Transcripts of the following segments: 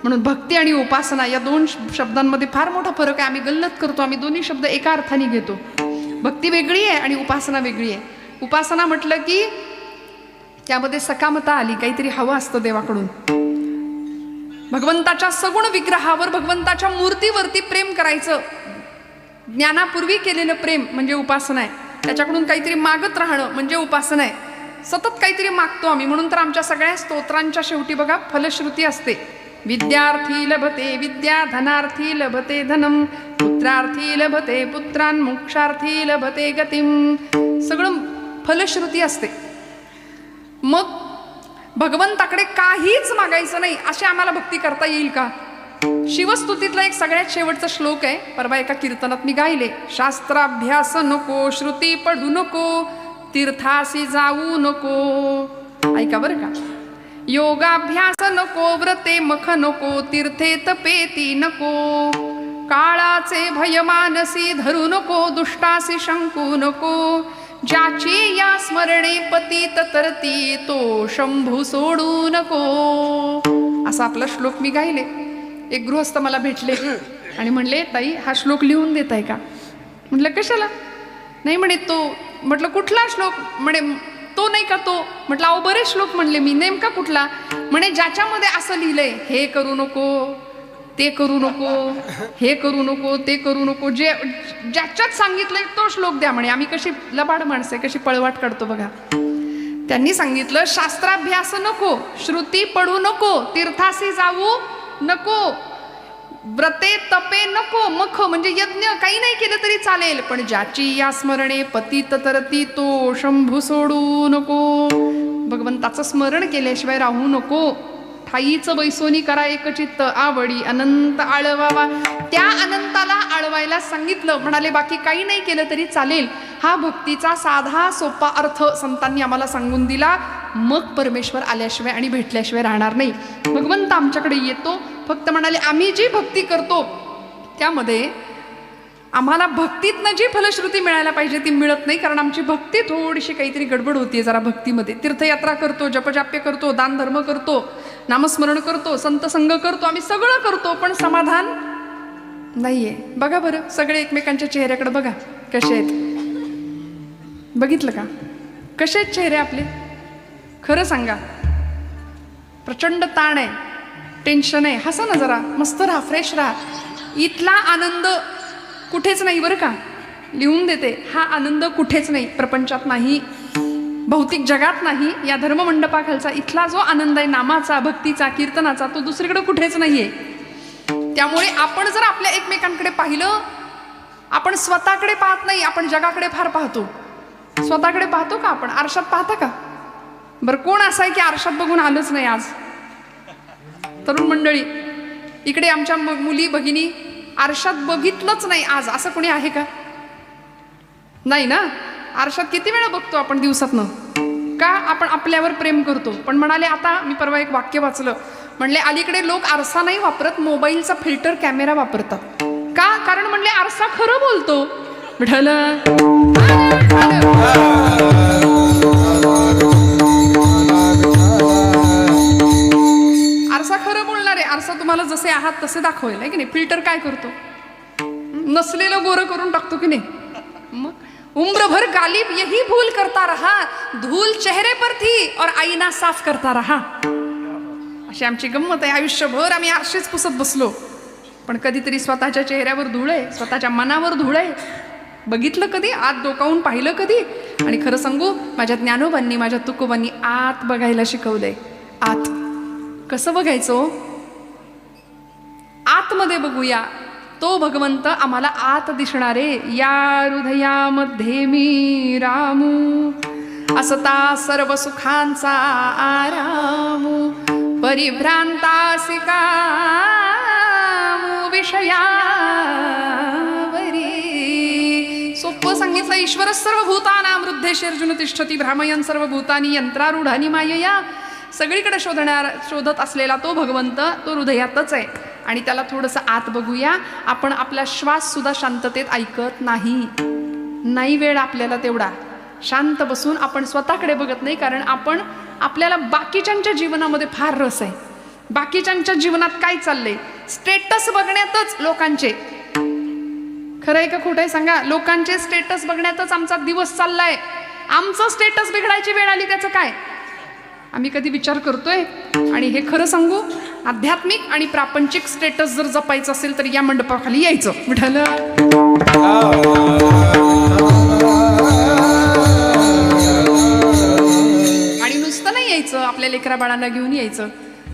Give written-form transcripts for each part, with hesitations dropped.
म्हणून भक्ती आणि उपासना या दोन शब्दांमध्ये फार मोठा फरक आहे. आम्ही गल्लत करतो, आम्ही दोन्ही शब्द एका अर्थाने घेतो. भक्ती वेगळी आहे आणि उपासना वेगळी आहे. उपासना म्हटलं की त्यामध्ये सकामता आली, काहीतरी हवं असतं देवाकडून. भगवंताच्या सगुण विग्रहावर, भगवंताच्या मूर्तीवरती प्रेम करायचं. ज्ञानापूर्वी केलेलं प्रेम म्हणजे उपासना आहे. त्याच्याकडून काहीतरी मागत राहणं म्हणजे उपासना आहे. सतत काहीतरी मागतो आम्ही, म्हणून तर आमच्या सगळ्या स्तोत्रांच्या शेवटी बघा फलश्रुती असते. विद्यार्थी लभते विद्या, धनार्थी लभते धनम, पुत्रार्थी लभते पुत्रान, मोक्षार्थी लभते गतिम. सगळं फलश्रुती असते. मग भगवंताकडे काहीच मागायचं नाही अशी आम्हाला भक्ती करता येईल का? शिवस्तुतीतला एक सगळ्यात शेवटचा श्लोक आहे, परवा एका कीर्तनात मी गायले. शास्त्राभ्यास नको, श्रुती पढू नको, तीर्थासी जाऊ नको. ऐका बरं का. योगाभ्यास नको, व्रते मख नको, तीर्थे तपेती नको, काळाचे भय मानसी धरू नको, दुष्टासी शंकू नको, ज्याची या स्मरणे पतित तरती तो शंभू सोडू नको. असा आपला श्लोक मी गायले. एक गृहस्थ मला भेटले आणि म्हणले, ताई हा श्लोक लिहून देताय का? म्हटलं कशाला? नाही म्हणे तो. म्हटलं कुठला श्लोक? म्हणे तो नाही का तो. म्हटलं अहो बरेच श्लोक म्हणले मी, नेमका कुठला? म्हणे ज्याच्यामध्ये असं लिहिलंय, हे करू नको, ते करू नको, हे करू नको, ते करू नको, जे ज्याच्यात सांगितलंय तो श्लोक द्या म्हणे. आम्ही कशी लबाड माणसे, कशी पळवाट काढतो बघा. त्यांनी सांगितलं शास्त्राभ्यास नको, श्रुती पढू नको, तीर्थासी जाऊ नको, व्रते तपे नको, मख म्हणजे यज्ञ काही नाही केलं तरी चालेल, पण ज्याची या स्मरणे पतित तरती तो शंभू सोडू नको. भगवंताचं स्मरण केल्याशिवाय राहू नको. ठाईचं बैसोनी करा एकचित्त, आवडी अनंत आळवावा. त्या अनंताला आळवायला सांगितलं. म्हणाले बाकी काही नाही केलं तरी चालेल. हा भक्तीचा साधा सोपा अर्थ संतांनी आम्हाला सांगून दिला. मग परमेश्वर आल्याशिवाय आणि भेटल्याशिवाय राहणार नाही. भगवंत आमच्याकडे येतो. फक्त म्हणाले आम्ही जी भक्ती करतो त्यामध्ये आम्हाला भक्तीतनं जी फलश्रुती मिळायला पाहिजे ती मिळत नाही. कारण आमची भक्ती थोडीशी काहीतरी गडबड होतीये जरा भक्तीमध्ये. तीर्थयात्रा करतो, जपजाप्य करतो, दान धर्म करतो, नामस्मरण करतो, संत संग करतो, आम्ही सगळं करतो, पण समाधान नाहीये. बघा बरं, सगळे एकमेकांच्या चेहऱ्याकडे बघा कसे आहेत. बघितलं का कसे आहेत चेहरे आपले? खरं सांगा. प्रचंड ताण आहे, टेन्शन आहे. हसा ना जरा, मस्त राहा, फ्रेश राहा. इथला आनंद कुठेच नाही बरं का. लिहून देते, हा आनंद कुठेच नाही, प्रपंचात नाही, भौतिक जगात नाही. या धर्ममंडपाखालचा इथला जो आनंद आहे नामाचा, भक्तीचा, कीर्तनाचा, तो दुसरीकडे कुठेच नाहीये. त्यामुळे आपण जर आपल्या एकमेकांकडे पाहिलं, आपण स्वतःकडे पाहत नाही, आपण जगाकडे फार पाहतो. स्वतःकडे पाहतो का आपण? आरशात पाहता का? बरं कोण असं आहे की आरशात बघून आलंच नाही आज? तरुण मंडळी इकडे, आमच्या मुली भगिनी आरशात बघितलंच नाही आज, असं कोणी आहे का? नाही ना. आरशात किती वेळा बघतो आपण दिवसातनं? का? आपण आपल्यावर प्रेम करतो. पण म्हणाले, आता मी परवा एक वाक्य वाचलं, म्हणले अलीकडे लोक आरसा नाही वापरत, मोबाईलचा फिल्टर कॅमेरा वापरतात. का? कारण म्हणले आरसा खरं बोलतो. विठलं आरसा खरं बोलणार आहे. आरसा तुम्हाला जसे आहात तसे दाखवेल, आहे की नाही? फिल्टर काय करतो? नसलेलं गोरं करून टाकतो की नाही? मग उम्र भर गालिब यही भूल करता रहा, धूल चेहरे पर थी और आईना साफ करता रहा. अशी आमची गंमत आहे. आयुष्यभर आम्ही आरशेच पुसत बसलो, पण कधीतरी स्वतःच्या चेहऱ्यावर धूळ आहे, स्वतःच्या मनावर धूळ आहे. बघितलं कधी? आत डोकावून पाहिलं कधी? आणि खरं सांगू, माझ्या ज्ञानोबांनी, माझ्या तुकोबांनी आत बघायला शिकवलंय. आत कसं बघायचं? आतमध्ये बघूया. तो भगवंत आम्हाला आत दिसणारे. या हृदयामध्ये मी रामू, असता सर्व सुखांचा आरामू, परिभ्रांतासी कामू विषयावरी. सोपं सांगितलं. ईश्वर सर्व भूतानां हृद्देशी अर्जुन तिष्ठती, भ्रामयन् सर्व भूतानि यंत्रारूढानि मायया. सगळीकडे शोधत असलेला तो भगवंत तो हृदयातच आहे. आणि त्याला थोडंसं आत बघूया. आपण आपला श्वास सुद्धा शांततेत ऐकत नाही वेळ आपल्याला तेवढा शांत बसून आपण स्वतःकडे बघत नाही. कारण आपल्याला बाकीच्यांच्या जीवनामध्ये फार रस आहे. बाकीच्यांच्या जीवनात काय चाललंय, स्टेटस बघण्यातच लोकांचे, खरंय का खोटंय सांगा, लोकांचे स्टेटस बघण्यातच आमचा दिवस चाललाय. आमचं स्टेटस बिघडायची वेळ आली त्याचं काय, आम्ही कधी विचार करतोय? आणि हे खरं सांगू, आध्यात्मिक आणि प्रापंचिक स्टेटस जर जपायचं असेल तर या मंडपाखाली यायचं. विठाल आणि नुसतं नाही यायचं, आपल्या लेकरा बाळांना घेऊन यायचं.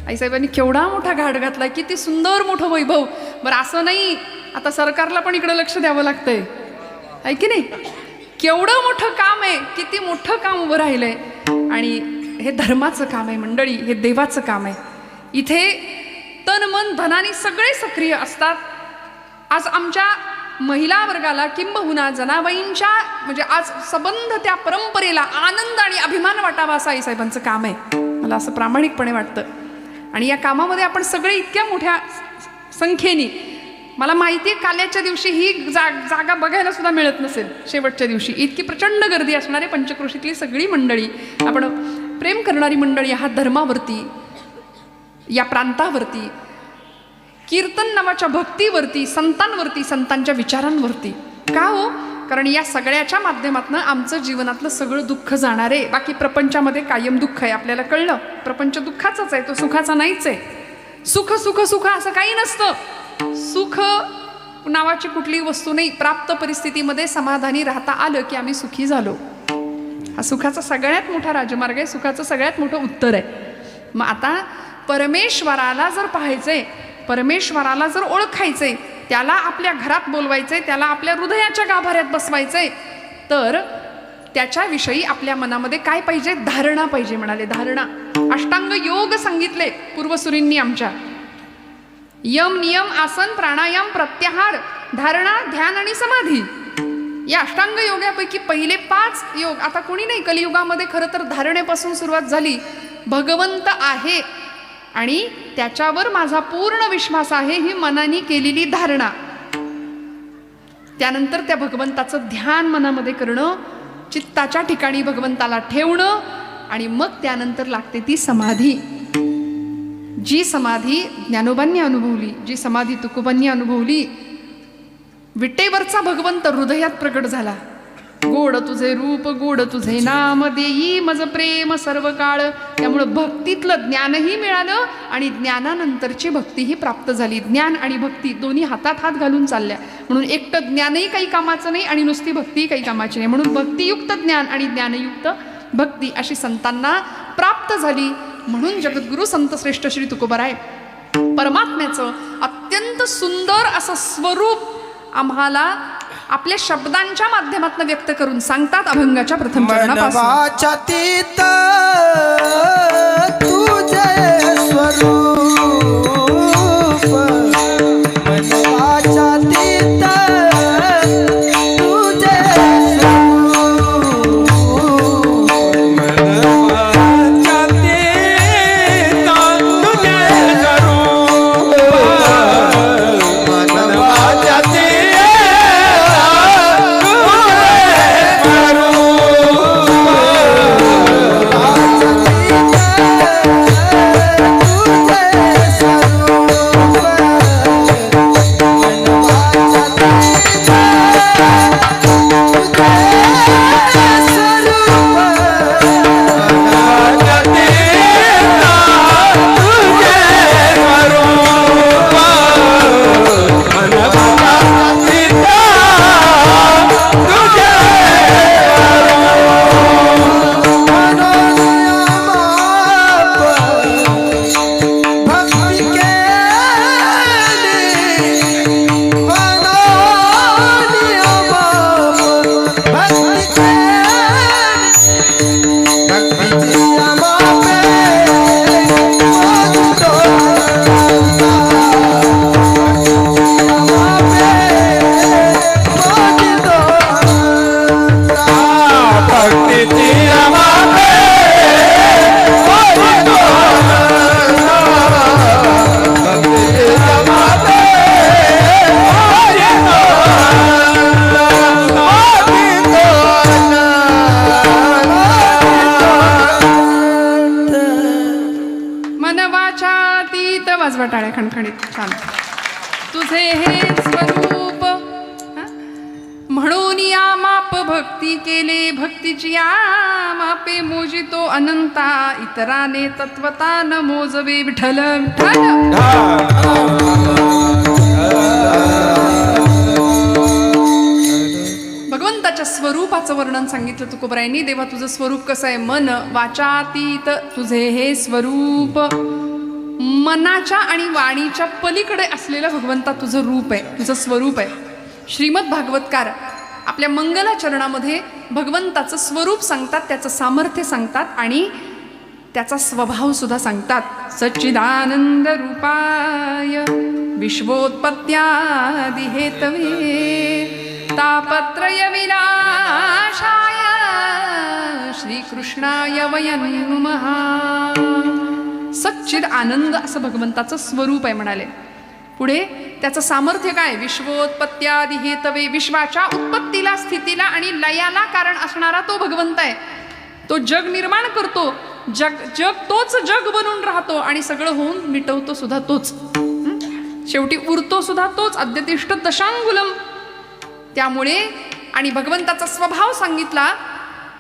आईसाहेबांनी केवढा मोठा घाट घातलाय, किती सुंदर मोठं वैभव. बरं असं नाही, आता सरकारला पण इकडे लक्ष द्यावं लागतंय, आहे की नाही? केवढं मोठं काम आहे, किती मोठं काम उभं राहिलंय. आणि हे धर्माचं काम आहे मंडळी, हे देवाचं काम आहे. इथे तन मन धनाने सगळे सक्रिय असतात. आज आमच्या महिला वर्गाला किंबहुना जनाबाईंच्या म्हणजे आज संबंध त्या परंपरेला आनंद आणि अभिमान वाटावा असं आईसाहेबांचं काम आहे, मला असं प्रामाणिकपणे वाटतं. आणि या कामामध्ये आपण सगळे इतक्या मोठ्या संख्येने, मला माहिती आहे काल्याच्या दिवशी ही जागा बघायला सुद्धा मिळत नसेल, शेवटच्या दिवशी इतकी प्रचंड गर्दी असणारे पंचक्रोशीतली सगळी मंडळी, आपण प्रेम करणारी मंडळी आहात धर्मावरती, या प्रांतावरती, कीर्तन नावाच्या भक्तीवरती, संतांवरती, संतांच्या विचारांवरती. का हो? कारण या सगळ्याच्या माध्यमातून आमचं जीवनातलं सगळं दुःख जाणार आहे. बाकी प्रपंचामध्ये कायम दुःख आहे, आपल्याला कळलं. प्रपंच दुःखाचाच आहे, तो सुखाचा नाहीच आहे. सुख सुख सुख असं काही नसतं. सुख नावाची कुठली वस्तू नाही. प्राप्त परिस्थितीमध्ये समाधानी राहता आलं की आम्ही सुखी झालो. हा सुखाचा सगळ्यात मोठा राजमार्ग आहे, सुखाचं सगळ्यात मोठं उत्तर आहे. मग आता परमेश्वराला जर पाहायचंय, परमेश्वराला जर ओळखायचंय, त्याला आपल्या घरात बोलवायचंय, त्याला आपल्या हृदयाच्या गाभाऱ्यात बसवायचंय, तर त्याच्याविषयी आपल्या मनामध्ये काय पाहिजे? धारणा पाहिजे. म्हणाले धारणा. अष्टांग योग सांगितले पूर्वसुरींनी आमच्या. यम, नियम, आसन, प्राणायाम, प्रत्याहार, धारणा, ध्यान आणि समाधी, या अष्टांग योगापैकी पहिले 5 योग. आता कोणी नाही, कलियुगामध्ये खरं तर धारणेपासून सुरुवात झाली. भगवंत आहे आणि त्याच्यावर माझा पूर्ण विश्वास आहे, ही मनाने केलेली धारणा. त्यानंतर त्या भगवंताचं ध्यान मनामध्ये करणं, चित्ताच्या ठिकाणी भगवंताला ठेवणं, आणि मग त्यानंतर लागते ती समाधी. जी समाधी ज्ञानोबांनी अनुभवली, जी समाधी तुकोबांनी अनुभवली. विटेवरचा भगवंत हृदयात प्रकट झाला. गोड तुझे रूप, गोड तुझे नाम, देई मज प्रेम सर्व काळ. त्यामुळं भक्तीतलं ज्ञानही मिळालं आणि ज्ञानानंतरची भक्तीही प्राप्त झाली. ज्ञान आणि भक्ती दोन्ही हातात हात घालून चालल्या. म्हणून एकटं ज्ञानही काही कामाचं नाही आणि नुसती भक्तीही काही कामाची नाही. म्हणून भक्तियुक्त ज्ञान आणि ज्ञानयुक्त भक्ती अशी संतांना प्राप्त झाली. म्हणून जगद्गुरु संत श्रेष्ठ श्री तुकोबाराय परमात्म्याचं अत्यंत सुंदर असं स्वरूप आम्हाला आपल्या शब्दांच्या माध्यमातून व्यक्त करून सांगतात. अभंगाच्या प्रथम चरणापासून. खणीत. छान. तुझे हे स्वरूप म्हणून या माप भक्ती केले, भक्तीची या मापे मोजितो अनंता, इतराने तत्वता न मोजवे विठ्ठल विठ्ठल. भगवंताच्या स्वरूपाचं वर्णन सांगितलं तुकोबरायांनी. देवा तुझं स्वरूप कसं आहे? मन वाचातीत तुझे हे स्वरूप. मनाच्या आणि वाणीच्या पलीकडे असलेलं भगवंता तुझं रूप आहे, तुझं स्वरूप आहे. श्रीमद भागवतकार आपल्या मंगलाचरणामध्ये भगवंताचं स्वरूप सांगतात, त्याचं सामर्थ्य सांगतात आणि त्याचा स्वभाव सुद्धा सांगतात. सच्चिदानंद रूपाय विश्वोत्पत्त्यादि हेतवे तापत्रय विनाशाय श्रीकृष्णाय वयं नमः. सच्चिद आनंद असं भगवंताचं स्वरूप आहे म्हणाले. पुढे त्याचं सामर्थ्य काय? विश्वोत्पत्त्यादि हेतवे, विश्वाच्या उत्पत्तीला, स्थितीला आणि लयाला कारण असणारा तो भगवंत आहे. तो जग निर्माण करतो, जग तोच जग बनून राहतो आणि सगळं होऊन मिटवतो सुद्धा तोच, शेवटी उरतो सुद्धा तोच. अद्यतिष्ठ दशांगुलम. त्यामुळे आणि भगवंताचा स्वभाव सांगितला.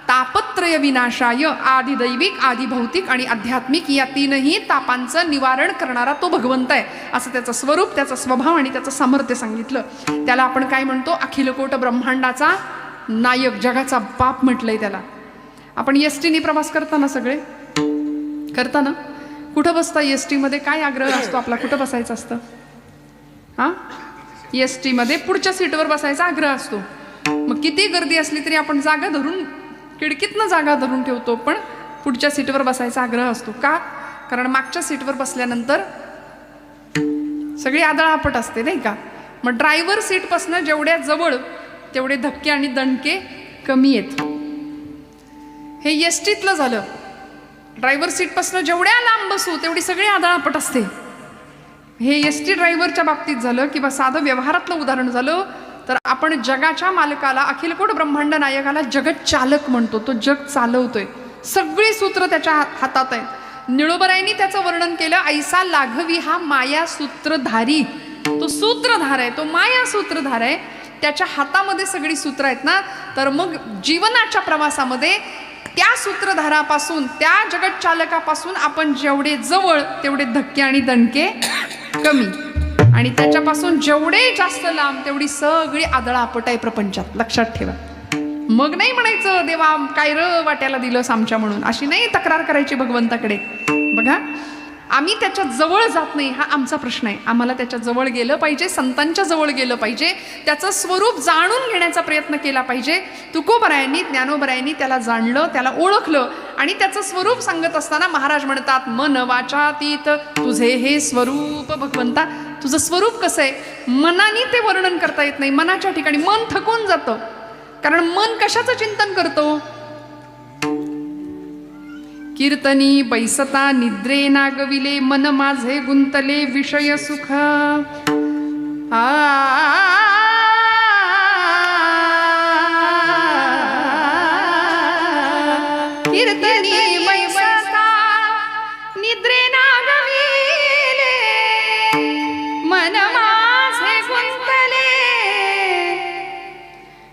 तापत्रय विनाशाय, आदि दैविक, आदि भौतिक आणि आध्यात्मिक या तीनही तापांचं निवारण करणारा तो भगवंत आहे, असं त्याचं स्वरूप, त्याचा स्वभाव आणि त्याचं सामर्थ्य सांगितलं. त्याला आपण काय म्हणतो? अखिलकोट ब्रह्मांडाचा नायक, जगाचा बाप म्हटलंय त्याला. आपण एसटीने प्रवास करताना सगळे करताना कुठं बसता? एसटीमध्ये काय आग्रह असतो आपला? कुठं बसायचं असतं? हां, एसटीमध्ये पुढच्या सीटवर बसायचा आग्रह असतो. मग किती गर्दी असली तरी आपण जागा धरून, खिडकीतनं जागा धरून ठेवतो, पण पुढच्या सीटवर बसायचा आग्रह असतो. का? कारण मागच्या सीटवर बसल्यानंतर सगळी आदळापट असते नाही का. मग ड्रायव्हर सीटपासून जेवढ्या जवळ तेवढे धक्के आणि दणके कमी आहेत. हे एसटीतलं झालं. ड्रायव्हर सीटपासून जेवढ्या लांब बसू तेवढी सगळी आदळापट असते. हे एसटी ड्रायव्हरच्या बाबतीत झालं किंवा साधं व्यवहारातलं उदाहरण झालं तर आपण जगाच्या मालकाला, अखिलकोट ब्रह्मांड नायकाला जगत चालक म्हणतो. तो जग चालवतोय, सगळी सूत्र त्याच्या हातात आहेत. निळोबरायांनी त्याचं वर्णन केलं. ऐसा लाघवी हा माया सूत्रधारी. तो सूत्रधार आहे, तो माया सूत्रधार आहे. त्याच्या हातामध्ये सगळी सूत्र आहेत ना. तर मग जीवनाच्या प्रवासामध्ये त्या सूत्रधारापासून, त्या जगत चालकापासून आपण जेवढे जवळ तेवढे धक्के आणि दणके कमी, आणि त्याच्यापासून जेवढे जास्त लांब तेवढी सगळी आदळापट आहे प्रपंचात. लक्षात ठेवा. मग नाही म्हणायचं देवा काय र वाट्याला दिलंस आमच्या म्हणून, अशी नाही तक्रार करायची भगवंताकडे. बघा, आम्ही त्याच्या जवळ जात नाही हा आमचा प्रश्न आहे. आम्हाला त्याच्या जवळ गेलं पाहिजे, संतांच्या जवळ गेलं पाहिजे, त्याचं स्वरूप जाणून घेण्याचा प्रयत्न केला पाहिजे. तुकोबरायांनी, ज्ञानोबरायांनी त्याला जाणलं, त्याला ओळखलं आणि त्याचं स्वरूप सांगत असताना महाराज म्हणतात मन वाचातीत तुझे हे स्वरूप. भगवंता तुझं स्वरूप कसं आहे? मनाने ते वर्णन करता येत नाही. मनाच्या ठिकाणी मन थकून जातं, कारण मन कशाचं चिंतन करतो? कीर्तनी बैसता निद्रे नागविले, मन माझे गुंतले विषय सुख. कीर्तनी बैसता निद्रे नागविले, मन माझे गुंतले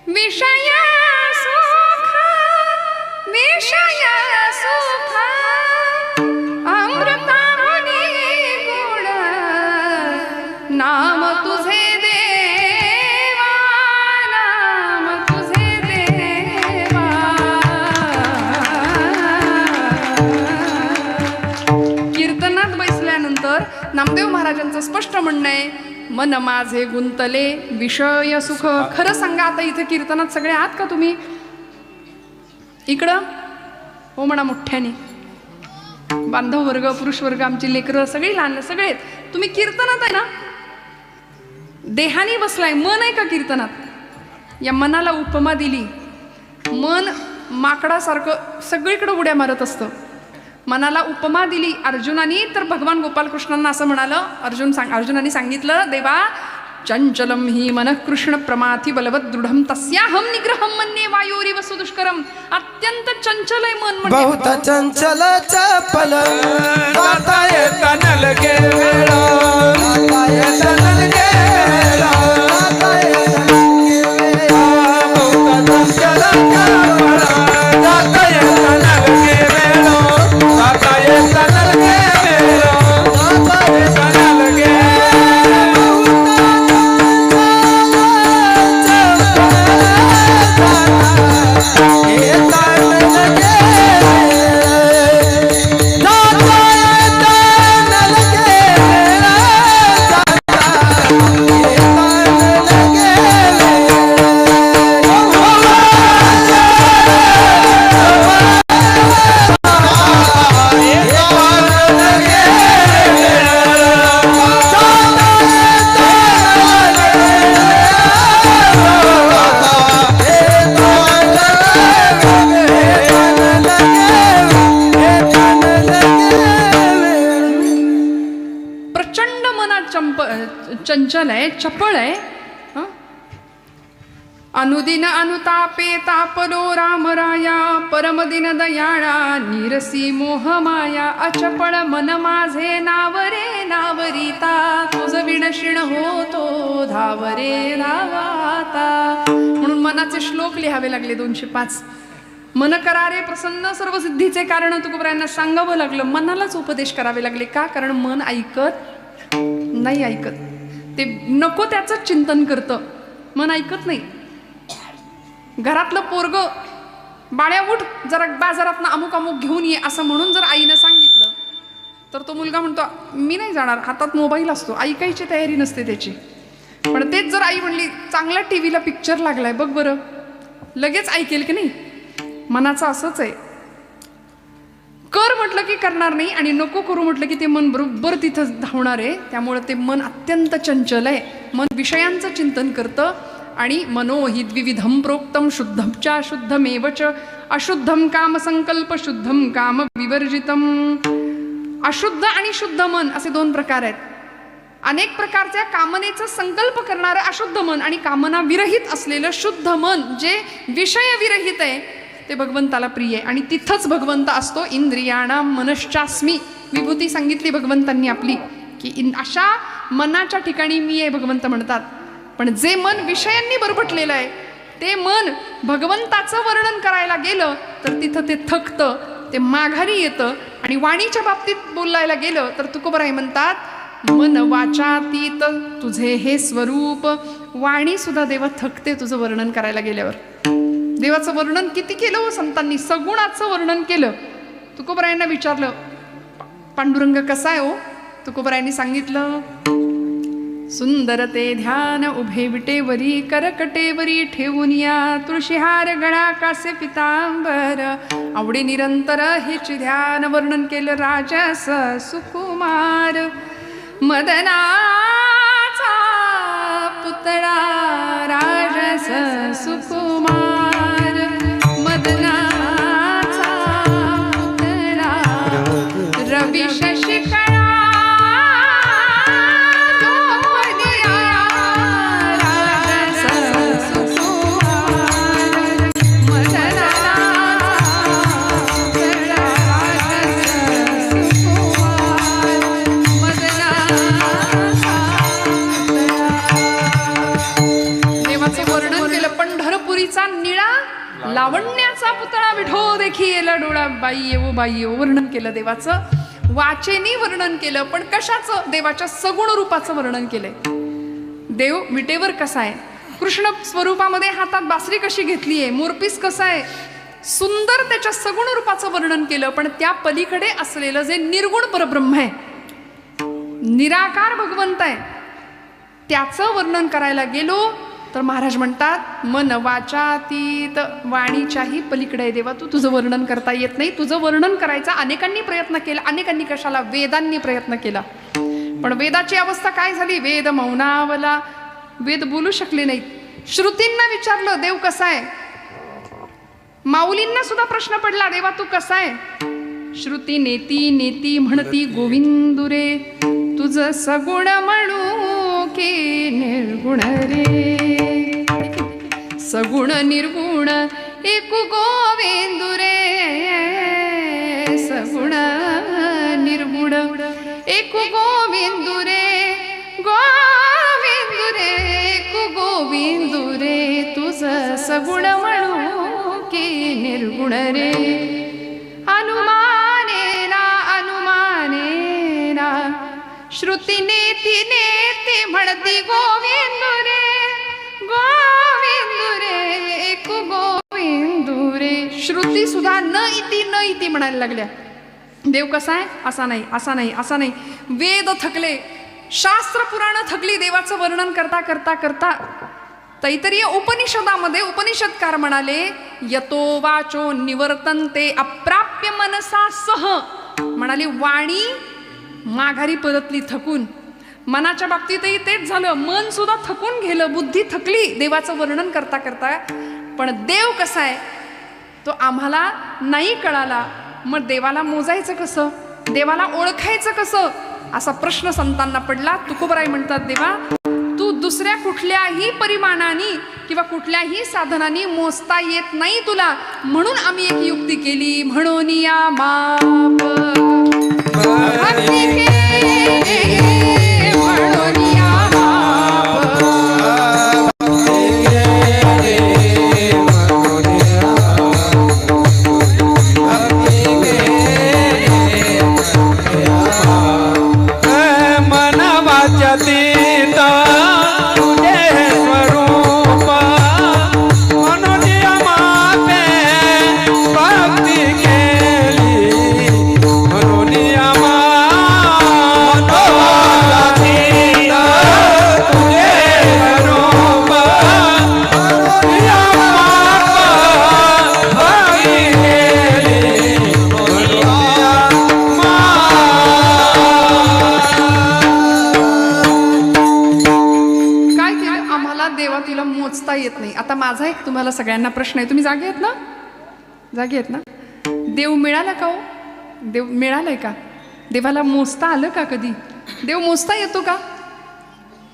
विषय सुख. विषय सुख अमृताने गुण नाम तुझे देवा, नाम तुझे देवा. कीर्तनात बसल्यानंतर नामदेव महाराजांचं स्पष्ट म्हणणं आहे मन माझे गुंतले विषय सुख. खरं सांगा, आता इथे कीर्तनात सगळे आहात का तुम्ही? इकडं हो म्हणा मोठ्याने. बांधव वर्ग, पुरुष वर्ग, आमची लेकरं सगळी लहान सगळे तुम्ही कीर्तनात आहे ना. देहाने बसलाय, मन आहे का कीर्तनात? या मनाला उपमा दिली. मन माकडासारखं सगळीकडे उड्या मारत असतं. मनाला उपमा दिली अर्जुनानी, तर भगवान गोपालकृष्णांना असं म्हणालं. अर्जुनाने सांगितलं देवा चंचलम ही मनः कृष्ण प्रमाथी बलवत दृढम तस्याहम निग्रहम मन्ये वायोरिव सुदुष्करम. अत्यंत चंचल आहे मन म्हणजे बहुत चंचल चपल जाता येता नलगे वेळा जाता येता नलगे वेळा जाता येता नलगे वेळा बहुत चंचल चपल जाता येता नलगे वेळा जाता येता नलगे वेळा जाता येता नलगे चंचल आहे, चपळ आहे. अनुदिन अनुतापे तापलो रामराया परमदिन दयाळा निरसी मोहमाया अचपळ मन माझे नावरे नावरिता तुझ विणशिण होतो धावरे धावाता. म्हणून मनाचे श्लोक लिहावे लागले 205. मन करारे प्रसन्न सर्व सिद्धीचे कारण तुकोबरायांना सांगावं लागलं. मनालाच उपदेश करावे लागले. का? कारण मन ऐकत नाही. ऐकत ते नको त्याचं चिंतन करतं. मन ऐकत नाही. घरातलं पोरग बाळ्या उठ जरा बाजारातनं अमुक अमुक घेऊन ये असं म्हणून जर आईनं सांगितलं तर तो मुलगा म्हणतो मी नाही जाणार. हातात मोबाईल असतो. ऐकायची तयारी नसते त्याची. पण तेच जर आई म्हणली चांगला टीव्हीला पिक्चर लागलाय बघ बरं, लगेच ऐकेल की नाही. मनाचं असंच आहे. कर म्हटलं की करणार नाही आणि नको करू म्हटलं की ते मन बरोबर तिथं धावणार आहे. त्यामुळे ते मन अत्यंत चंचल आहे. मन विषयांचं चिंतन करतं आणि मनो हि द्विविधम प्रोक्तम शुद्धमचा शुद्धमेवच अशुद्धम काम संकल्प शुद्धम काम विवर्जितम. अशुद्ध आणि शुद्ध मन असे 2 प्रकार आहेत. अनेक प्रकारच्या कामनेचा संकल्प करणारं अशुद्ध मन आणि कामना विरहित असलेलं शुद्ध मन जे विषय विरहित आहे ते भगवंताला प्रिय आहे. आणि तिथंच भगवंत असतो. इंद्रियाणाम मनश्चास्मी विभूती सांगितली भगवंतांनी आपली की अशा मनाच्या ठिकाणी मी आहे भगवंत म्हणतात. पण जे मन विषयांनी बरबटलेलं आहे ते मन भगवंताचं वर्णन करायला गेलं तर तिथं ते थकतं, ते माघारी येतं. आणि वाणीच्या बाबतीत बोलायला गेलं तर तुकोबराय म्हणतात मन वाचातीत तुझे हे स्वरूप. वाणी सुद्धा देवा थकते तुझं वर्णन करायला गेल्यावर. देवाचं वर्णन किती केलं हो संतांनी. सगुणाचं वर्णन केलं. तुकोबरायांना विचारलं पांडुरंग कसा आहे हो. तुकोबरायांनी सांगितलं सुंदर ते ध्यान उभे विटेवरी करकटेवरी ठेवून या तुळशीहार गळा कासे पितांबर आवडे निरंतर हेच ध्यान. वर्णन केलं राजस सुकुमार मदनाचा पुतळा राजस सुकुमार मदनाचा पुतळा रवी शशिकळा निळा लावण्याचा पुतळा विठो देखी येला डोळा बाई येवो बाई येवो. वर्णन केलं देवाचं. वाचेनी वर्णन केलं पण कशाचं. देवाच्या सगुण रूपाचं वर्णन केलंय. देव विटेवर कसा आहे. कृष्ण स्वरूपामध्ये हातात बासरी कशी घेतली आहे. मोरपीस कसा आहे. सुंदर त्याच्या सगुण रूपाचं वर्णन केलं. पण त्या पलीकडे असलेलं जे निर्गुण परब्रह्म आहे निराकार भगवंत आहे त्याचं वर्णन करायला गेलो तर महाराज म्हणतात मन वाचातीत. वाणीच्याही पलीकडे आहे देवा. तुझं वर्णन करता येत नाही. तुझं वर्णन करायचा अनेकांनी प्रयत्न केला. अनेकांनी कशाला वेदांनी प्रयत्न केला. पण वेदाची अवस्था काय झाली. वेद मौनावला. वेद बोलू शकले नाहीत. श्रुतींना विचारलं देव कसा आहे. माऊलींना सुद्धा प्रश्न पडला देवा तू कसा आहे. श्रुती नेती नेती म्हणती गोविंदुरे तुझ सगुण म्हणू की निर्गुण निर्गुण रे. सगुण निर्गुण एकु गोविंदु रे. सगुण निर्गुण एकु गोविंदु रे. गोविंदु रे एकु गोविंदु रे. तुझ सगुण म्हणू की निर्गुण रे. अनुमानेना अनुमानेना श्रुतीने तिने ती म्हणती गोविंदु रे. गोविंदु रे एकु गोविंदु रे. श्रुती सुद्धा न इति म्हणायला लागल्या. देव कसा आहे? असा नाही, असा नाही, असा नाही. वेद थकले, शास्त्र पुराण थकली देवाचं वर्णन करता करता करता. तैतरीय उपनिषदामध्ये उपनिषदकार म्हणाले यतो वाचो निवर्तन्ते अप्राप्य मनसा सह. म्हणाली वाणी माघारी परतली थकून. मनाच्या बाबतीतही तेच झालं. मन सुद्धा थकून गेलं, बुद्धी थकली देवाचं वर्णन करता करता. पण देव कसा आहे तो आम्हाला नाही कळाला. मग देवाला मोजायचं कसं? देवाला ओळखायचं कसं? असा प्रश्न संतांना पडला. तुकोबराय म्हणतात देवा तू दुसऱ्या कुठल्याही परिमाणाने किंवा कुठल्याही साधनाने मोजता येत नाही तुला, म्हणून आम्ही एक युक्ती केली. म्हणून या माप भक्ती केली. म्हणून या माप मोजता येत नाही. आता माझा एक तुम्हाला सगळ्यांना प्रश्न आहे. तुम्ही जागे आहेत ना? जागे आहेत ना? देव मिळाला का हो? देव मिळालाय का? देवाला मोजता आलं का कधी? देव मोजता येतो का?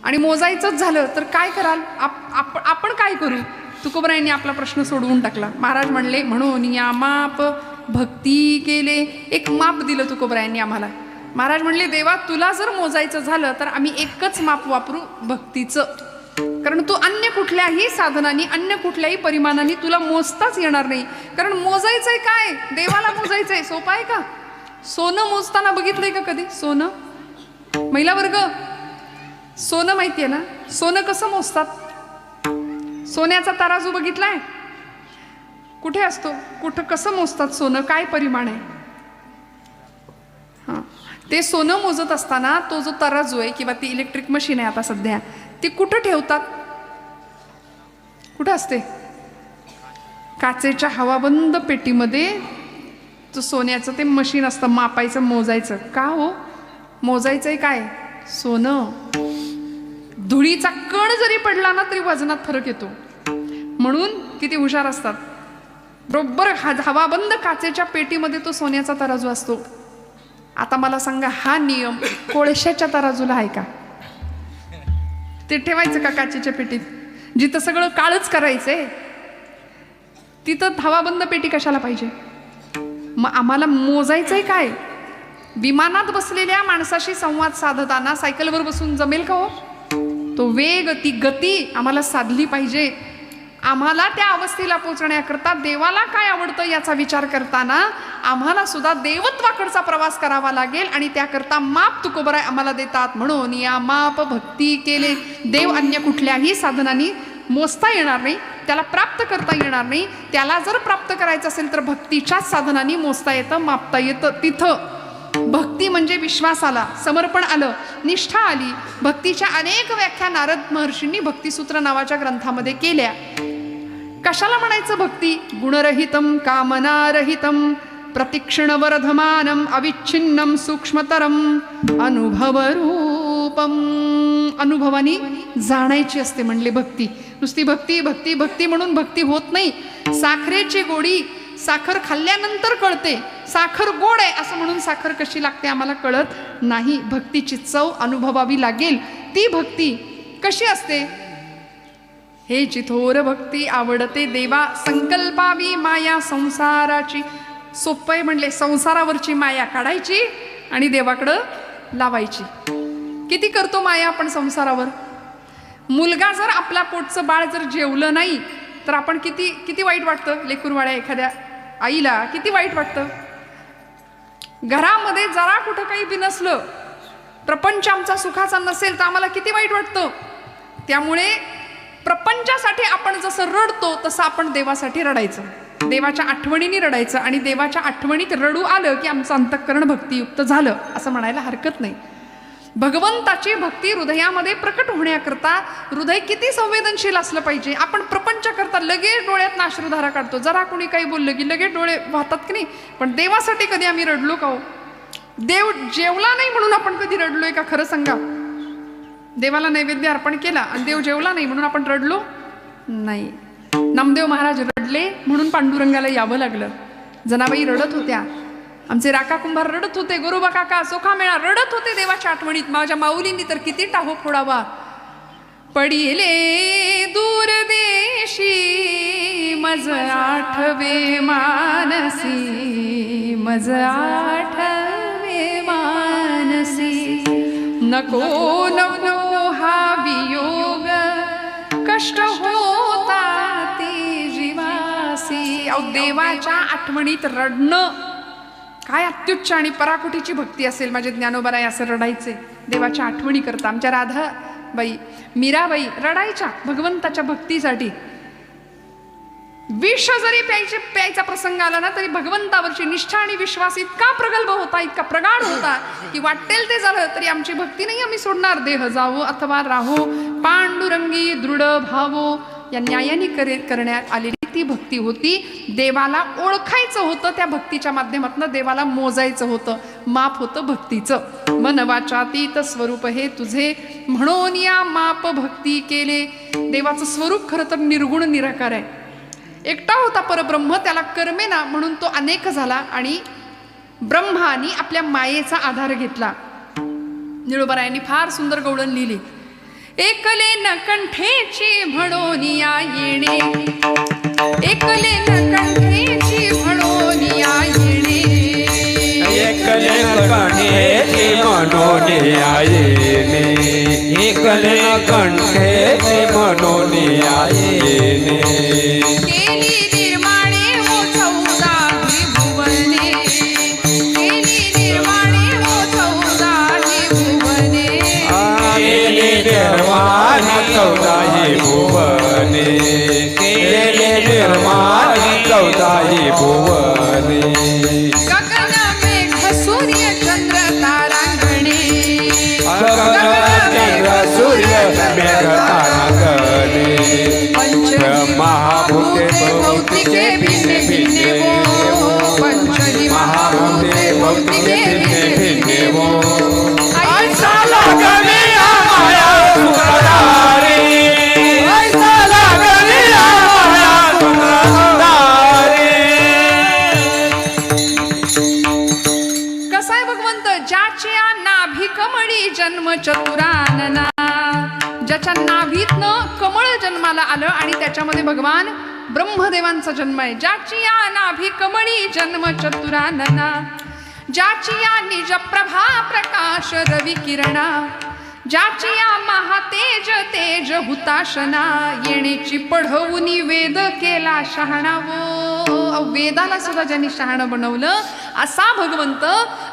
आणि मोजायचंच झालं तर काय कराल? आपण काय करू? तुकोबरायांनी आपला प्रश्न सोडवून टाकला. महाराज म्हणले म्हणून या माप भक्ती केले. एक माप दिलं तुकोबरायांनी आम्हाला. महाराज म्हणले देवा तुला जर मोजायचं झालं तर आम्ही एकच माप वापरू, भक्तीचं. कारण तू अन्य कुठल्याही साधनांनी अन्य कुठल्याही परिमाणांनी तुला मोजताच येणार नाही. कारण मोजायचंय काय? देवाला मोजायचंय. सोपं आहे का? सोनं मोजताना बघितलंय का कधी? सोनं, महिला वर्ग सोनं माहितीये ना? सोनं कसं मोजतात? सोन्याचा तराजू बघितलाय? कुठे असतो? कुठं कसं मोजतात सोनं? काय परिमाण आहे? हां, ते सोनं मोजत असताना तो जो तराजू आहे किंवा ती इलेक्ट्रिक मशीन आहे आता सध्या, ती कुठं ठेवतात? कुठं असते? काचेच्या हवाबंद पेटीमध्ये तो सोन्याचं ते मशीन असतं मापायचं, मोजायचं. का हो? मोजायचंय काय? सोनं. धुळीचा कण जरी पडला ना तरी वजनात फरक येतो. म्हणून किती हुशार असतात. बरोबर हवाबंद काचेच्या पेटीमध्ये तो सोन्याचा तराजू असतो. आता मला सांगा हा नियम कोळशाच्या तराजूला आहे का? ते ठेवायचं का काचेच्या पेटीत? जिथं सगळं काळच करायचंय तिथं हवाबंद पेटी कशाला पाहिजे? मग आम्हाला मोजायचंय काय? विमानात बसलेल्या माणसाशी संवाद साधताना सायकलवर बसून जमेल का हो? तो वेग, ती गती आम्हाला साधली पाहिजे. आम्हाला त्या अवस्थेला पोहोचण्याकरता देवाला काय आवडतं याचा विचार करताना आम्हाला सुद्धा देवत्वाकडचा प्रवास करावा लागेल. आणि त्याकरता माप तुकोबराय आम्हाला देतात. म्हणून या माप भक्ती केले. देव अन्य कुठल्याही साधनांनी मोजता येणार नाही, त्याला प्राप्त करता येणार नाही. त्याला जर प्राप्त करायचं असेल तर भक्तीच्याच साधनांनी मोजता येतं, मापता येतं. तिथं भक्ती म्हणजे विश्वास आला, समर्पण आलं, निष्ठा आली. भक्तीच्या अनेक व्याख्या नारद महर्षींनी भक्तिसूत्र नावाच्या ग्रंथामध्ये केल्या. कशाला म्हणायचं भक्ती? गुणरहितम कामनारहितम प्रतिक्षण वर्धमानम अविच्छिन्नम सूक्ष्मतरम अनुभवरूपम. अनुभवानी जाणायची असते म्हणले भक्ती. नुसती भक्ती भक्ती भक्ती म्हणून भक्ती होत नाही. साखरेची गोडी साखर खाल्ल्यानंतर कळते. साखर गोड आहे असं म्हणून साखर कशी लागते आम्हाला कळत नाही. भक्तीची चव अनुभवावी लागेल. ती भक्ती कशी असते? हे चिथोर भक्ती आवडते देवा, संकल्पावी माया संसाराची. सोपं म्हणले, संसारावरची माया काढायची आणि देवाकडं लावायची. किती करतो माया आपण संसारावर. मुलगा जर आपल्या पोटचं बाळ जर जेवलं नाही तर आपण किती किती वाईट वाटतं. लेकरूवाड्या एखाद्या आईला किती वाईट वाटतं. घरामध्ये जरा कुठं काही बिनसलं, प्रपंच आमचा सुखाचा नसेल तर आम्हाला किती वाईट वाटतं. त्यामुळे प्रपंचासाठी आपण जसं रडतो तसं आपण देवासाठी रडायचं, देवाच्या आठवणीने रडायचं. आणि देवाच्या आठवणीत रडू आलं की आमचं अंतःकरण भक्तियुक्त झालं असं म्हणायला हरकत नाही. भगवंताची भक्ती हृदयामध्ये प्रकट होण्याकरता हृदय किती संवेदनशील असलं पाहिजे. आपण प्रपंच करता लगेच डोळ्यात अश्रुधारा काढतो, जरा कोणी काही बोललं की लगेच डोळे वाहतात की नाही. पण देवासाठी कधी आम्ही रडलो का हो. देव जेवला नाही म्हणून आपण कधी रडलोय का, खरं सांगा. देवाला नैवेद्य अर्पण केला आणि देव जेवला नाही म्हणून आपण रडलो नाही. नामदेव महाराज रडले म्हणून पांडुरंगाला यावं लागलं. जनाबाई रडत होत्या, आमचे राका कुंभार रडत होते, गोरोबा काका सोखामेळा रडत होते देवाच्या आठवणीत. माझ्या माऊलींनी तर किती टाहो फोडावा. पडिले दूर देशी मज आठवे मानसी, मज आठवे मानसी. नको नको हा वियोग कष्ट होता ते जीवासी. अहो देवाच्या आठवणीत रडणं काय अत्युच्च आणि पराकुटीची भक्ती असेल. माझे ज्ञानोबाराय असं रडायचे देवाच्या आठवणी करता. आमच्या राधाबाई मीराबाई रडायच्या भगवंताच्या भक्तीसाठी. विष जरी प्यायचा प्रसंग आला ना तरी भगवंतावरची निष्ठा आणि विश्वास इतका प्रगल्भ होता, इतका प्रगाढ होता की वाटेल ते झालं तरी आमची भक्ती नाही आम्ही सोडणार. देह जावो अथवा राहो पांडुरंगी दृढ भावो. या न्यायाने करण्यात आलेली ती भक्ती होती. देवाला ओळखायचं होतं, त्या भक्तीच्या माध्यमातून देवाला मोजायचं होतं, माप होतं भक्तीचं. मन वाचातीत स्वरूप हे तुझे म्हणून या माप भक्ती केले. देवाचं स्वरूप खरं तर निर्गुण निराकार आहे. एकटा होता परब्रह्म, त्याला कर्मेना म्हणून तो अनेक झाला आणि ब्रह्मानी आपल्या मायेचा आधार घेतला. निळोबारायांनी फार सुंदर गवळण लिहिली. एकले न कंठेची म्हणून या येणे, एकले न कंठेची म्हणून या येणे, एकले न कंठेची म्हणून या येणे, एकले न कंठेची म्हणून या येणे. केली निर्माणे ओ चौदाही भुवने, केली निर्माणे ओ चौदाही भुवने, केली निर्माण चौदाही भुवने, केली निर्माण चौदाही भुवने. गगन मेघ सूर्य चंद्र तारांगणे, गगन चंद्र सूर्य मेघ तारांगणे. महाभूते भौतिके भिन्ने भिन्ने वो, पंचही महाभूते भौतिके भिन्ने भिन्ने वो. ऐसा लागली माया सुखदारी, ऐसा लागली माया सुखदारी. कसा आहे भगवंत. ज्याची नाभी कमळी जन्म चतुरानना, ज्याच्या नाभीतनं कमळ जन्माला आलं आणि त्याच्यामध्ये भगवान ब्रह्मदेवांचा जन्म आहे. ज्याची या नाभी कमळी जन्म चतुरानना, ज्याची या निज प्रभा प्रकाश रवी किरणा, ज्याची या महातेज तेज हुताशना. येण्याची पढवुनी वेद केला शहाणावो. वेदाला सुद्धा ज्यांनी शहाणं बनवलं असा भगवंत.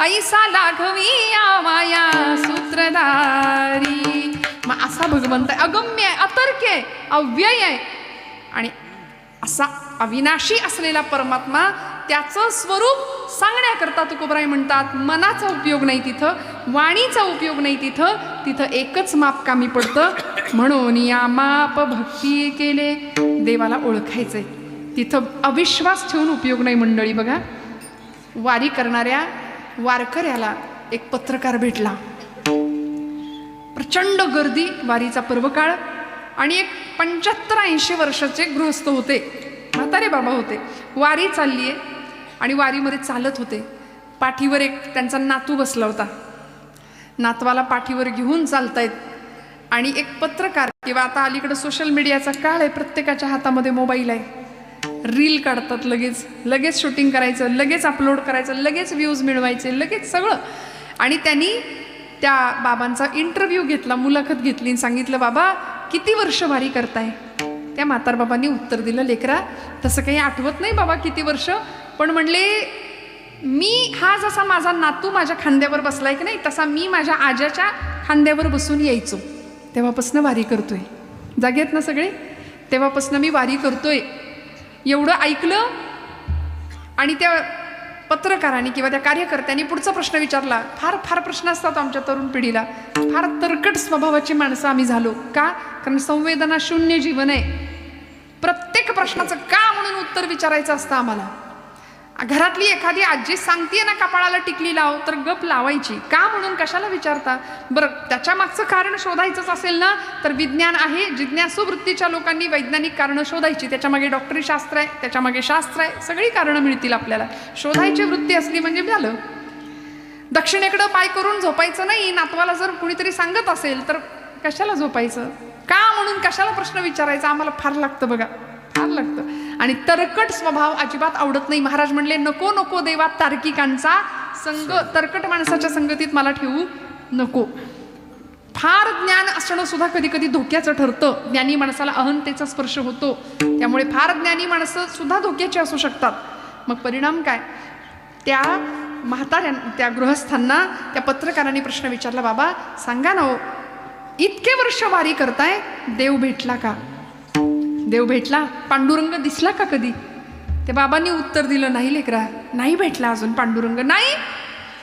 ऐसा लाघवी माया सूत्रधारी. मग असा भगवंत आहे, अगम्य आहे, अतर्क्य आहे, अव्यय आहे आणि असा अविनाशी असलेला परमात्मा. त्याचं स्वरूप सांगण्याकरता तुकोबराय म्हणतात मनाचा उपयोग नाही तिथं, वाणीचा उपयोग नाही तिथं, तिथं एकच माप कामी पडतं. म्हणून या माप भक्ती केले. देवाला ओळखायचंय तिथं अविश्वास ठेवून उपयोग नाही मंडळी. बघा वारी करणाऱ्या वारकऱ्याला एक पत्रकार भेटला. प्रचंड गर्दी, वारीचा पर्वकाळ आणि एक 75-80 वर्षाचे गृहस्थ होते, म्हातारे बाबा होते. वारी चालली आहे आणि वारीमध्ये चालत होते. पाठीवर एक त्यांचा नातू बसला होता. नातवाला पाठीवर घेऊन चालतायत आणि एक पत्रकार किंवा आता अलीकडे सोशल मीडियाचा काळ आहे, प्रत्येकाच्या हातामध्ये मोबाईल आहे. रील काढतात, लगेच शूटिंग करायचं, लगेच अपलोड करायचं, लगेच व्ह्यूज मिळवायचे, लगेच सगळं. आणि त्यांनी त्या बाबांचा इंटरव्ह्यू घेतला, मुलाखत घेतली आणि सांगितलं, बाबा किती वर्ष वारी करताय? त्या म्हातार बाबांनी उत्तर दिलं, लेकरा तसं काही आठवत नाही बाबा किती वर्ष, पण म्हणले मी हा जसा माझा नातू माझ्या खांद्यावर बसलाय की नाही, तसा मी माझ्या आज्याच्या खांद्यावर बसून यायचो, तेव्हापासून वारी करतोय. जागेत ना सगळे? तेव्हापासून मी वारी करतोय. एवढं ऐकलं आणि त्या पत्रकारांनी किंवा त्या कार्यकर्त्यांनी पुढचा प्रश्न विचारला. फार प्रश्न असतात आमच्या तरुण पिढीला, फार तरकट स्वभावाची माणसं आम्ही झालो. का? कारण संवेदना शून्य जीवन आहे. प्रत्येक प्रश्नाचं का म्हणून उत्तर विचारायचं असतं आम्हाला. घरातली एखादी आजी सांगतीये ना कपाळाला टिकली लाव, तर गप लावायची. का म्हणून कशाला विचारता? बरं, त्याच्या मागचं कारण शोधायचंच असेल ना, तर विज्ञान आहे, जिज्ञासू वृत्तीच्या लोकांनी वैज्ञानिक कारणं शोधायची. त्याच्यामागे डॉक्टरी शास्त्र आहे, त्याच्यामागे शास्त्र आहे, सगळी कारणं मिळतील आपल्याला. शोधायची वृत्ती असली म्हणजे झालं. दक्षिणेकडं पाय करून झोपायचं नाही. नातवाला जर कुणीतरी सांगत असेल तर कशाला झोपायचं? का म्हणून कशाला प्रश्न विचारायचा? आम्हाला फार लागतं बघा, फार लागतं. आणि तरकट स्वभाव अजिबात आवडत नाही. महाराज म्हणले, नको नको देवा तार्किकांचा संग, तरकट माणसाच्या संगतीत मला ठेवू नको. फार ज्ञान असणं सुद्धा कधी कधी धोक्याचं ठरतं. ज्ञानी माणसाला अहंतेचा स्पर्श होतो, त्यामुळे फार ज्ञानी माणसं सुद्धा धोक्याची असू शकतात. मग परिणाम काय? त्या म्हाताऱ्या, त्या गृहस्थांना त्या पत्रकारांनी प्रश्न विचारला, बाबा सांगा ना, इतके वर्ष वारी करताय, देव भेटला का? देव भेटला? पांडुरंग दिसला का कधी? त्या बाबांनी उत्तर दिलं, नाही लेकरा, नाही भेटला अजून पांडुरंग. नाही,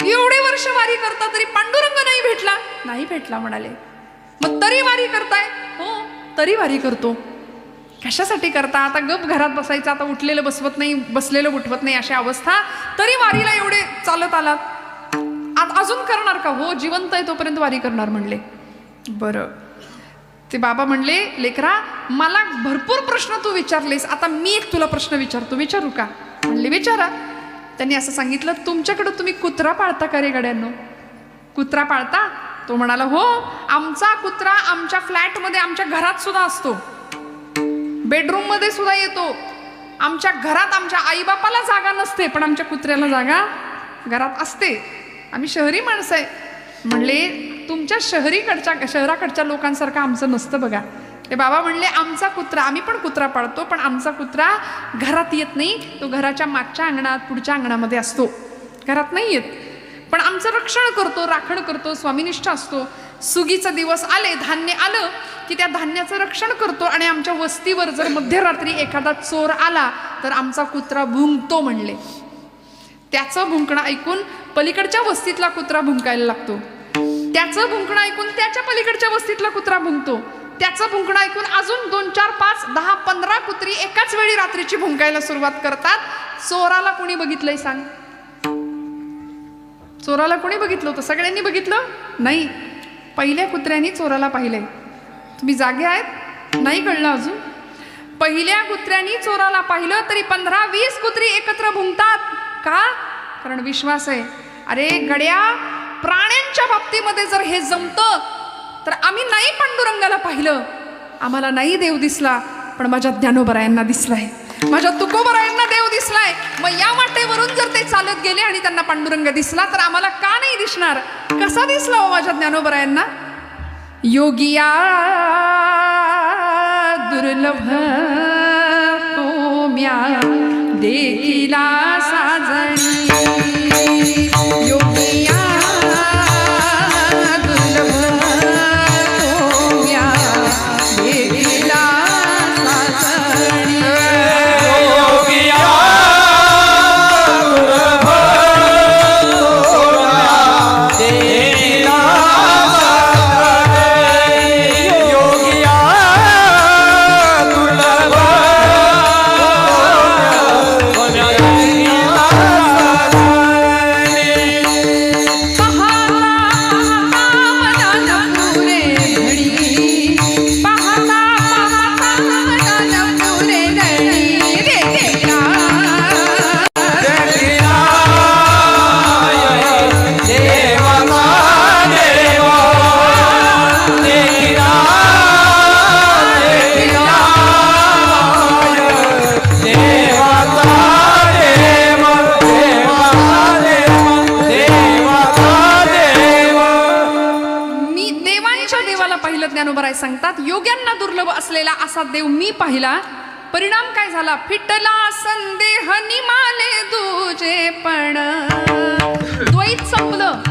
एवढे वर्ष वारी करता तरी पांडुरंग नाही भेटला? नाही भेटला म्हणाले. मग तरी वारी करताय? हो, तरी वारी करतो. कशासाठी करता? आता गप घरात बसायचं, आता उठलेलं बसवत नाही, बसलेलं उठवत नाही, अशी अवस्था, तरी वारीला एवढे चालत आलात, अजून करणार का? हो, जिवंत आहे तोपर्यंत वारी करणार म्हणले. बरं, ते बाबा म्हणले, लेकरा मला भरपूर प्रश्न तू विचारलेस, आता मी एक तुला प्रश्न विचारतो, विचारू का? म्हणले विचारा. त्यांनी असं सांगितलं, तुमच्याकडं तुम्ही कुत्रा पाळता का रे गड्यांनो? कुत्रा पाळता? तो म्हणाला, हो, आमचा कुत्रा आमच्या फ्लॅटमध्ये, आमच्या घरात सुद्धा असतो, बेडरूम मध्ये सुद्धा येतो. आमच्या घरात आमच्या आईबापाला जागा नसते, पण आमच्या कुत्र्याला जागा घरात असते. आम्ही शहरी माणसं आहे. म्हणले, तुमच्या शहराकडच्या लोकांसारखं आमचं नसतं बघा. ते बाबा म्हणले, आमचा कुत्रा, आम्ही पण कुत्रा पाळतो, पण आमचा कुत्रा घरात येत नाही, तो घराच्या मागच्या अंगणात, पुढच्या अंगणामध्ये असतो, घरात नाही येत. पण आमचं रक्षण करतो, राखण करतो, स्वामिनिष्ठ असतो. सुगीचा दिवस आले, धान्य आलं की त्या धान्याचं रक्षण करतो. आणि आमच्या वस्तीवर जर मध्यरात्री एखादा चोर आला तर आमचा कुत्रा भुंकतो म्हणले. त्याचं भुंकणं ऐकून पलीकडच्या वस्तीतला कुत्रा भुंकायला लागतो. त्याचं भुंकणं ऐकून त्याच्या पलीकडच्या वस्तीतला कुत्रा भुंकतो. त्याचं भुंकणं ऐकून अजून 2, 4, 5, 10, 15 कुत्री एकाच वेळी रात्रीची भुंकायला सुरुवात करतात. चोराला कोणी बघितलंय सांग? चोराला कोणी बघितलं होतं? सगळ्यांनी बघितलं नाही. पहिल्या कुत्र्यांनी चोराला पाहिलंय. तुम्ही जागे आहेत? नाही कळलं अजून? पहिल्या कुत्र्यांनी चोराला पाहिलं तरी 15-20 कुत्री एकत्र भुंकतात. का? कारण विश्वास आहे. अरे गड्या, प्राण्यांच्या बाबतीमध्ये जर हे जमतं तर आम्ही नाही पांडुरंगाला पाहिलं, आम्हाला नाही देव दिसला, पण माझ्या ज्ञानोबरायांना दिसलाय, माझ्या तुकोबरायांना देव दिसलाय. मग या वाटेवरून जर ते चालत गेले आणि त्यांना पांडुरंग दिसला तर आम्हाला का नाही दिसणार? कसा दिसला हो माझ्या ज्ञानोबरायांना? योगिया दुर्लभ तो म्या देखिला साजणी, योगिया योगिया सांगतात, योग्यांना दुर्लभ असलेला असा देव मी पाहिला. परिणाम काय झाला? फिटला संदेह निमाले दुजे पण. द्वैत संपलं,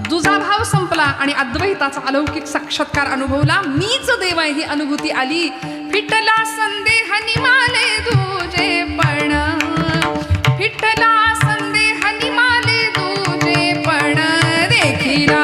दुजाभाव संपला आणि अद्वैताचा अलौकिक साक्षात्कार अनुभवला. मीच देव आहे ही अनुभूती आली. फिटला संदेह निमाले दुजे पण. फिटला संदेह निमाले दुजे पण. देखिला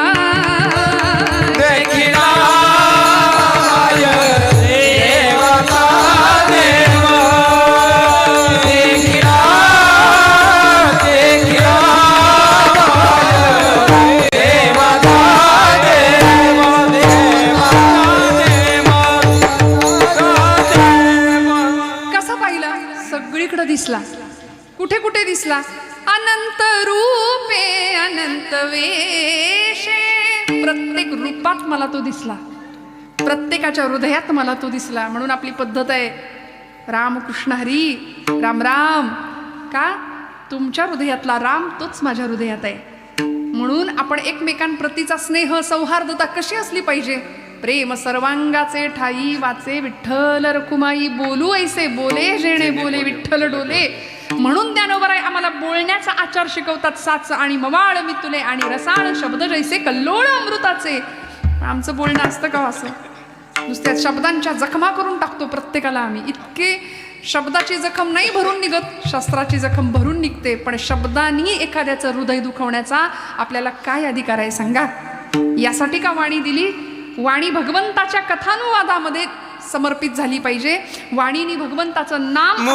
दिसला. कुठे कुठे दिसला? अनंत रूपे अनंत वेशे. प्रत्येक रूपात मला तो दिसला, प्रत्येकाच्या हृदयात मला तो दिसला. म्हणून आपली पद्धत आहे, रामकृष्ण हरी, राम राम. का? तुमच्या हृदयातला राम तोच माझ्या हृदयात आहे. म्हणून आपण एकमेकांप्रतीचा स्नेह, सौहार्दता कशी असली पाहिजे? प्रेम सर्वांगाचे ठाई वाचे विठ्ठल रखुमाई. बोलू ऐसे बोले जेणे बोले विठ्ठल डोले. म्हणून ज्ञानोबराय आम्हाला बोलण्याचा आचार शिकवतात. साच आणि मवाळ मी तुले आणि रसाळ शब्द जैसे कल्लोळ अमृताचे. आमचं बोलणं असतं का असं? नुसत्या शब्दांच्या जखमा करून टाकतो प्रत्येकाला आम्ही. इतके शब्दाची जखम नाही भरून निघत, शस्त्राची जखम भरून निघते. पण शब्दांनी एखाद्याचं हृदय दुखवण्याचा आपल्याला काय अधिकार आहे सांगा? यासाठी का वाणी दिली? वाणी भगवंताच्या कथानुवादामध्ये समर्पित झाली पाहिजे. वाणीने भगवंताचं नाम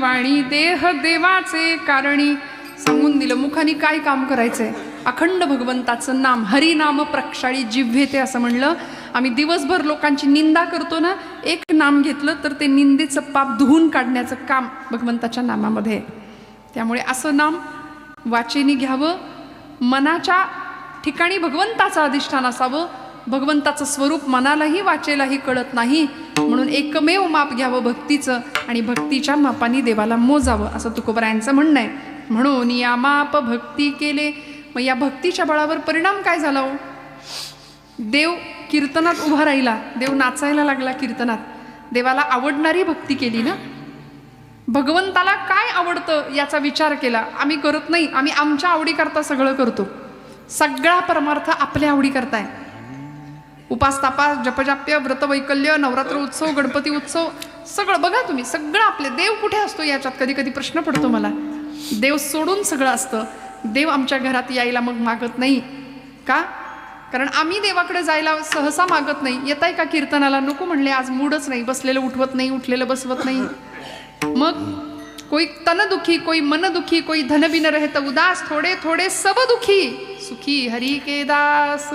वाणी देह देवाचे कारणी. सांगून दिलं मुखाने काय काम करायचंय. अखंड भगवंताचं नाम, हरिनाम प्रक्षाळी जिव्हे ते असं म्हणलं. आम्ही दिवसभर लोकांची निंदा करतो ना, एक नाम घेतलं तर ते निंदेचं पाप धुवून काढण्याचं काम भगवंताच्या नामामध्ये आहे. त्यामुळे असं नाम वाचेनी घ्यावं. मनाच्या ठिकाणी भगवंताचं अधिष्ठान असावं. भगवंताचं स्वरूप मनालाही वाचेलाही कळत नाही. म्हणून एकमेव माप घ्यावं भक्तीचं आणि भक्तीच्या मापाने देवाला मोजावं असं तुकोबरायांचं म्हणणं आहे. म्हणून या माप भक्ती केले. मग या भक्तीच्या बळावर परिणाम काय झाला? हो, देव कीर्तनात उभा राहिला, देव नाचायला लागला कीर्तनात. देवाला आवडणारी भक्ती केली ना. भगवंताला काय आवडतं याचा विचार केला. आम्ही करत नाही, आम्ही आमच्या आवडीकरता सगळं करतो. सगळा परमार्थ आपल्या आवडी करताय. उपास तापास जपजाप्य व्रत वैकल्य नवरात्र उत्सव गणपती उत्सव सगळं बघा तुम्ही, सगळं आपले. देव कुठे असतो याच्यात कधी कधी प्रश्न पडतो मला. देव सोडून सगळं असतं. देव आमच्या घरात यायला मग मागत नाही का? कारण आम्ही देवाकडे जायला सहसा मागत नाही. येताय का कीर्तनाला? नको म्हणले, आज मूडच नाही. बसलेलं उठवत नाही, उठलेलं बसवत नाही. मग कोई तन दुखी, कोई मन दुखी, कोई धन बिन रहत उदास, थोडे थोडे सब दुखी, सुखी हरी के दास.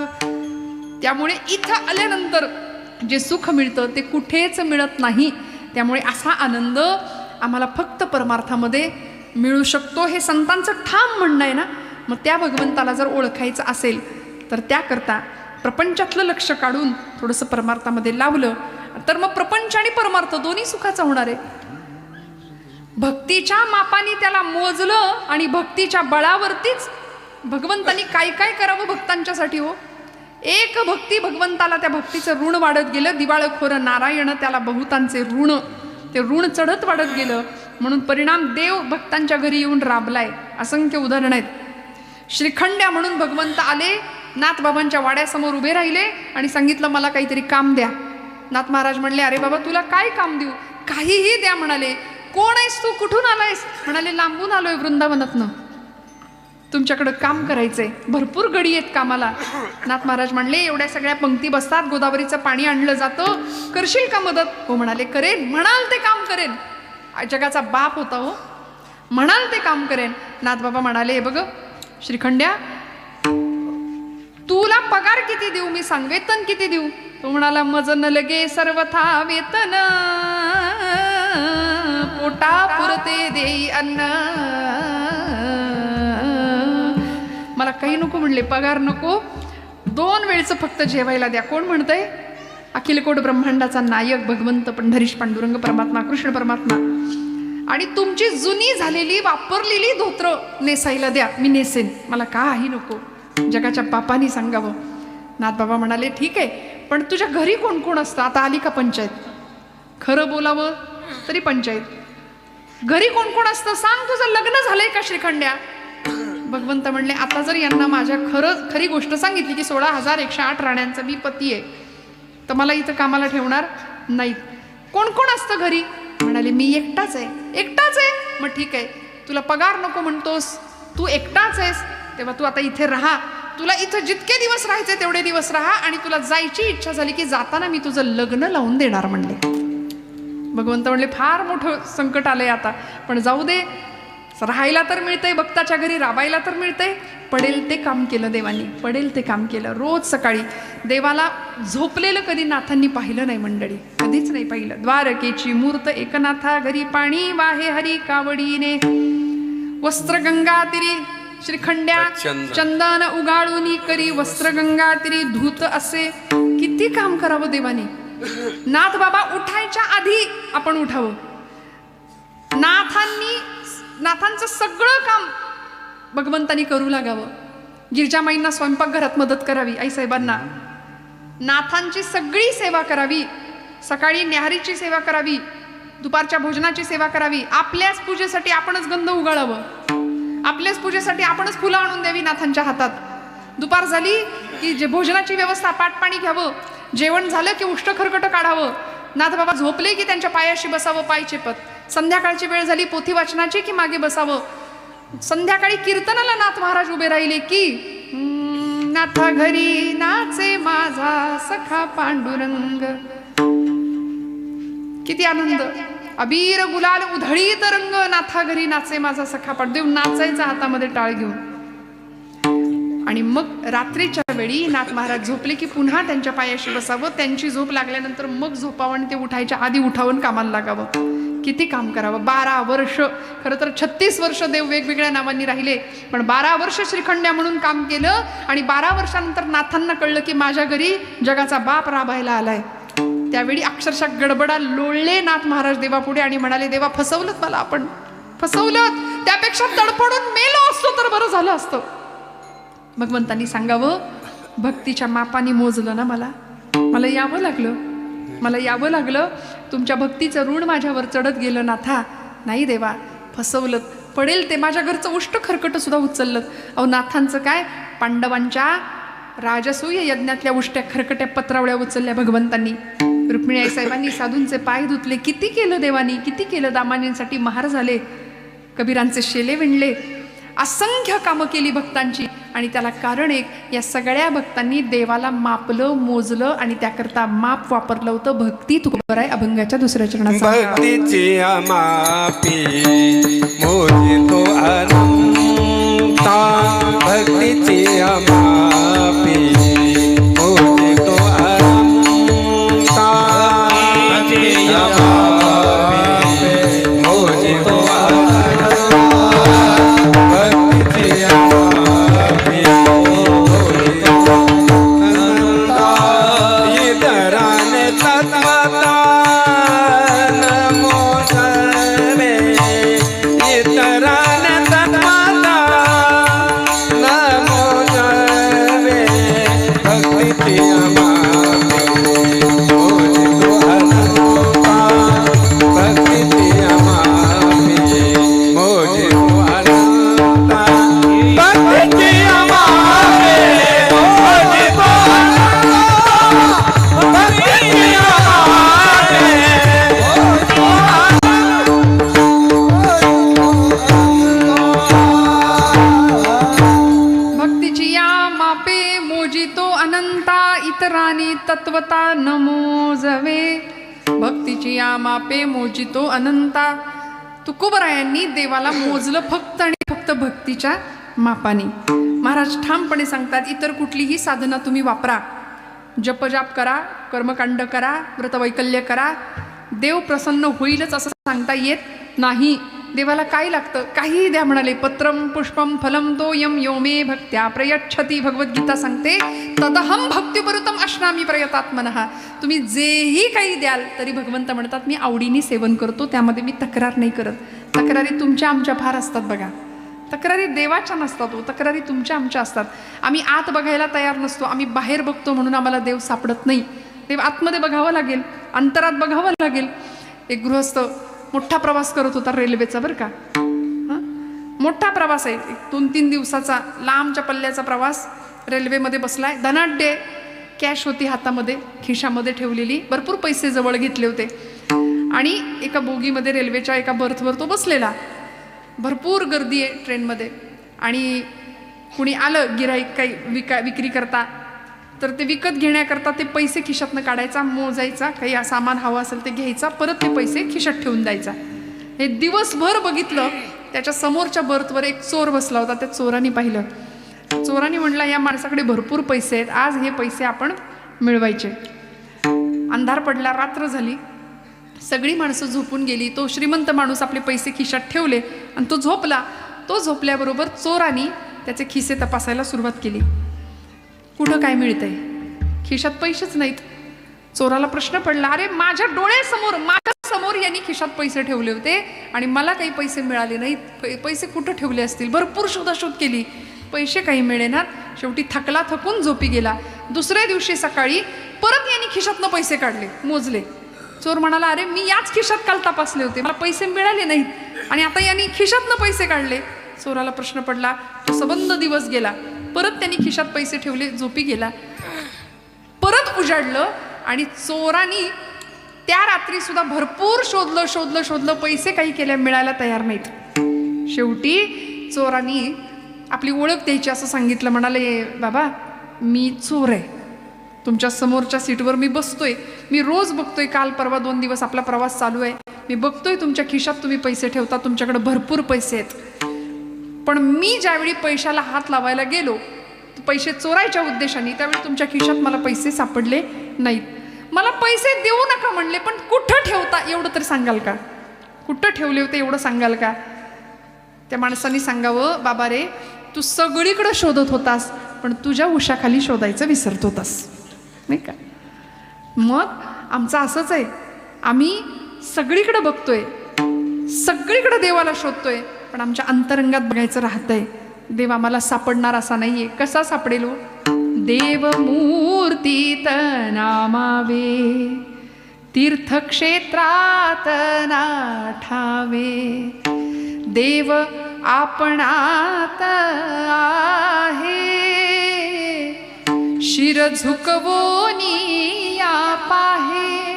त्यामुळे इथं आल्यानंतर जे सुख मिळतं ते कुठेच मिळत नाही. त्यामुळे असा आनंद आम्हाला फक्त परमार्थामध्ये मिळू शकतो, हे संतांचं ठाम म्हणणं आहे ना. मग त्या भगवंताला जर ओळखायचं असेल तर त्याकरता प्रपंचातलं लक्ष काढून थोडंसं परमार्थामध्ये लावलं तर मग प्रपंच आणि परमार्थ दोन्ही सुखाचा होणार आहे. भक्तीच्या मापाने त्याला मोजलं आणि भक्तीच्या बळावरतीच भगवंतानी काय काय करावं भक्तांच्यासाठी. हो, एक भक्ती भगवंताला, त्या भक्तीचं ऋण वाढत गेलं. दिवाळखोर नारायण त्याला बहुतांचे ऋण. ते ऋण चढत वाढत गेलं. म्हणून परिणाम देव भक्तांच्या घरी येऊन राबलाय. असंख्य उदाहरण आहेत. श्रीखंड्या म्हणून भगवंत आले, नाथबाबांच्या वाड्यासमोर उभे राहिले आणि सांगितलं मला काहीतरी काम द्या. नाथ महाराज म्हणले अरे बाबा तुला काय काम देऊ, काहीही द्या म्हणाले. कोण आहेस तू, कुठून आलायस? म्हणाले लांबून आलोय वृंदावनातनं, तुमच्याकडं काम करायचंय, भरपूर गडी आहेत कामाला. नाथ महाराज म्हणले एवढ्या सगळ्या पंक्ती बसतात, गोदावरीचं पाणी आणलं जातं, करशील का मदत? हो म्हणाले करेन. म्हणाल ते काम करेन. जगाचा बाप होता हो, म्हणाल ते काम करेन. नाथबाबा म्हणाले बघ श्रीखंड्या तुला पगार किती देऊ, मी सांग, वेतन किती देऊ? तो म्हणाला मज न लगे सर्वथा वेतन, पोटा पुरते देई अन्न. मला काही नको म्हणले, पगार नको, 2 वेळचं फक्त जेवायला द्या. कोण म्हणतंय? अखिल कोट ब्रह्मांडाचा नायक भगवंत पंढरीश पांडुरंग परमात्मा, कृष्ण परमात्मा. आणि तुमची जुनी झालेली वापरलेली धोत्र नेसायला द्या, मी नेसेन, मला काही नको. जगाच्या बापानी सांगावं. नाथबाबा म्हणाले ठीक आहे, पण तुझ्या घरी कोण कोण असतं? आता आली का पंचायत? खरं बोलावं तरी पंचायत. घरी कोण कोण असतं सांग, तुझं लग्न झालंय का श्रीखंड्या? भगवंत म्हणले आता जर यांना माझ्या खरी गोष्ट सांगितली की 16,108 राण्यांचा मी पती आहे, तर मला इथं कामाला ठेवणार नाहीत. कोण कोण असतं घरी? म्हणाले मी एकटाच आहे. एकटाच आहे? मग ठीक आहे, तुला पगार नको म्हणतोस, तू एकटाच आहेस, तेव्हा तू आता इथे राहा. तुला इथं जितके दिवस राहायचे तेवढे दिवस राहा, आणि तुला जायची इच्छा झाली की जाताना मी तुझं लग्न लावून देणार म्हणले. भगवंत म्हणले फार मोठं संकट आलंय आता, पण जाऊ दे, राहायला तर मिळतंय, भक्ताच्या घरी राबायला तर मिळतंय. पडेल ते काम केलं देवानी, पडेल ते काम केलं. रोज सकाळी देवाला झोपलेलं कधी नाथांनी पाहिलं नाही मंडळी, कधीच नाही पाहिलं. द्वारकेची मूर्त एकनाथा घरी, पाणी वाहे हरी कावडीने, वस्त्र गंगा तिरी श्रीखंड्या, चंदन उगाळूनी करी, वस्त्र गंगा तिरी धूत असे. किती काम करावं देवानी. नाथ बाबा उठायच्या आधी आपण उठावं. नाथांचं सगळं काम भगवंतानी करू लागावं. गिरजामाईंना स्वयंपाकघरात मदत करावी, आईसाहेबांना. नाथांची सगळी सेवा करावी. सकाळी न्याहारीची सेवा करावी, दुपारच्या भोजनाची सेवा करावी. आपल्याच पूजेसाठी आपणच गंध उगाळावं, आपल्याच पूजेसाठी आपणच फुलं आणून द्यावी नाथांच्या हातात. दुपार झाली की जे भोजनाची व्यवस्था, पाटपाणी घ्यावं. जेवण झालं की उष्ट खरकट काढावं. नाथबाबा झोपले की त्यांच्या पायाशी बसावं, पाय चेपत. संध्याकाळची वेळ झाली पोथी वाचनाची की मागे बसावं. संध्याकाळी कीर्तनाला नाथ महाराज उभे राहिले की नाथा घरी नाचे माझा सखा पांडुरंग. किती आनंद. अबीर गुलाल उधळीत रंग, नाथा घरी नाचे माझा सखा पांडुरंग. देव नाचायचा हातामध्ये टाळ घेऊन. आणि मग रात्रीच्या वेळी नाथ महाराज झोपले की पुन्हा त्यांच्या पायाशी बसावं. त्यांची झोप लागल्यानंतर मग झोपावं आणि ते उठायच्या आधी उठावून कामाला लागावं. किती काम करावं. 12 वर्ष, खरं तर 36 वर्ष देव वेगवेगळ्या नावांनी राहिले, पण 12 वर्ष श्रीखंड्या म्हणून काम केलं. आणि 12 वर्षानंतर नाथांना कळलं की माझ्या घरी जगाचा बाप राबायला आलाय. त्यावेळी अक्षरशः गडबडा लोळले नाथ महाराज देवापुढे आणि म्हणाले देवा फसवलं मला, आपण फसवलं, त्यापेक्षा तडफडून मेलो असतो तर बरं झालं असतं. भगवंतांनी सांगावं भक्तीच्या मापाने मोजलं ना, मला यावं लागलं, मला यावं लागलं. तुमच्या भक्तीचं ऋण माझ्यावर चढत गेलं नाथा. नाही देवा, फसवलं, पडेल ते माझ्या घरचं उष्ट खरकट सुद्धा उचललं. अहो नाथांचं काय, पांडवांच्या राजसूय यज्ञातल्या उष्ट्या खरकट्या पत्रावळ्या उचलल्या भगवंतांनी. रुक्मिणी आईसाहेबांनी साधूंचे पाय धुतले. किती केलं देवानी, किती केलं. दामानींसाठी महार झाले, कबीरांचे शेले विणले, असंख्य कामं केली भक्तांची. आणि त्याला कारण एक, या सगळ्या भक्तांनी देवाला मापलं, मोजलं आणि त्याकरता माप वापरलं होतं भक्ती. तुकोबर आहे अभंगाच्या 2ऱ्या चरणात. भक्तीची मापी मोजितो अनंता, भक्तीची मापी मोजितो अनंता, भक्तीची मापी मोजितो तत्वता न मोजवे, भक्तीची या मापे मोजितो अनंता. तुकोबरायांनी देवाला मोजलं फक्त आणि फक्त भक्तीच्या मापाने. महाराज ठामपणे सांगतात, इतर कुठलीही साधना तुम्ही वापरा, जपजाप करा, कर्मकांड करा, व्रतवैकल्य करा, देव प्रसन्न होईलच असं सांगता येत नाही. देवाला काय लागतं? काहीही द्या म्हणाले. पत्रम पुष्पम फलम तोयम यो मे भक्त्या प्रयच्छती, भगवद्गीता सांगते. तदहम भक्तिपरुतम अश्नामी प्रयतात्मनः. तुम्ही जेही काही द्याल तरी भगवंत म्हणतात मी आवडीने सेवन करतो, त्यामध्ये मी तक्रार नाही करत. तक्रारी तुमच्या आमच्या फार असतात बघा, तक्रारी देवाच्या नसतात हो, तक्रारी तुमच्या आमच्या असतात. आम्ही आत बघायला तयार नसतो, आम्ही बाहेर बघतो म्हणून आम्हाला देव सापडत नाही. देव आतमध्ये बघावं लागेल, अंतरात बघावं लागेल. एक गृहस्थ मोठा प्रवास करत होता रेल्वेचा, बरं का, मोठा प्रवास आहे, 2-3 दिवसाचा लांबच्या पल्ल्याचा प्रवास. रेल्वेमध्ये बसलाय, धनाढ्य कॅश होती हातामध्ये, खिशामध्ये ठेवलेली, भरपूर पैसे जवळ घेतले होते. आणि एका बोगीमध्ये रेल्वेच्या एका बर्थवर तो बसलेला. भरपूर गर्दी आहे ट्रेनमध्ये, आणि कुणी आलं गिऱ्हाईक काही विक्री करता, तर ते विकत घेण्याकरता ते पैसे खिशातनं काढायचा, मोजायचा, काही सामान हवं असेल ते घ्यायचा, परत ते पैसे खिशात ठेवून द्यायचा. हे दिवसभर बघितलं. त्याच्या समोरच्या बर्थवर एक चोर बसला होता. त्या चोराने पाहिलं. चोराने म्हटलं या माणसाकडे भरपूर पैसे आहेत, आज हे पैसे आपण मिळवायचे. अंधार पडला, रात्र झाली, सगळी माणसं झोपून गेली. तो श्रीमंत माणूस आपले पैसे खिशात ठेवले आणि तो झोपला. तो झोपल्याबरोबर चोराने त्याचे खिसे तपासायला सुरुवात केली. कुठं काय मिळतंय? खिशात पैसेच नाहीत. चोराला प्रश्न पडला, अरे माझ्या डोळ्यासमोर, माझ्या समोर यांनी खिशात पैसे ठेवले होते आणि मला काही पैसे मिळाले नाहीत. पैसे कुठं ठेवले असतील? भरपूर शोधाशोध केली, पैसे काही मिळेनात. शेवटी थकला, थकून झोपी गेला. दुसऱ्या दिवशी सकाळी परत यांनी खिशातनं पैसे काढले, मोजले. चोर म्हणाला, अरे मी याच खिशात काल तपासले होते, मला पैसे मिळाले नाहीत आणि आता यांनी खिशातनं पैसे काढले. चोराला प्रश्न पडला. तो सबंध दिवस गेला. परत त्यांनी खिशात पैसे ठेवले, झोपी गेला. परत उजाडलं आणि चोरांनी त्या रात्री सुद्धा भरपूर शोधलं, पैसे काही केल्या मिळायला तयार नाहीत. शेवटी चोरांनी आपली ओळख द्यायची असं सांगितलं. म्हणाले, बाबा मी चोर आहे, तुमच्या समोरच्या सीटवर मी बसतोय, मी रोज बघतोय, काल परवा 2 दिवस आपला प्रवास चालू आहे, मी बघतोय तुमच्या खिशात तुम्ही पैसे ठेवता, तुमच्याकडे भरपूर पैसे आहेत. पण मी ज्यावेळी पैशाला हात लावायला गेलो, पैसे चोरायच्या उद्देशाने, त्यावेळी तुमच्या खिशात मला पैसे सापडले नाहीत. मला पैसे देऊ नका म्हणले, पण कुठं ठेवता एवढं तरी सांगाल का? कुठं ठेवले होते एवढं सांगाल का? त्या माणसाने सांगावं, बाबा रे तू सगळीकडे शोधत होतास, पण तुझ्या उशाखाली शोधायचं विसरत होतास, नाही का? मग आमचं असंच आहे, आम्ही सगळीकडे बघतोय, सगळीकडे देवाला शोधतोय, पण आमच्या अंतरंगात बघायचं राहतंय. देव आम्हाला सापडणार असा नाहीये. कसा सापडेल? देव मूर्तीत नामावे, तीर्थक्षेत्रात नाठावे, देव आपणात आहे, शिर झुकवोनी या पाहे,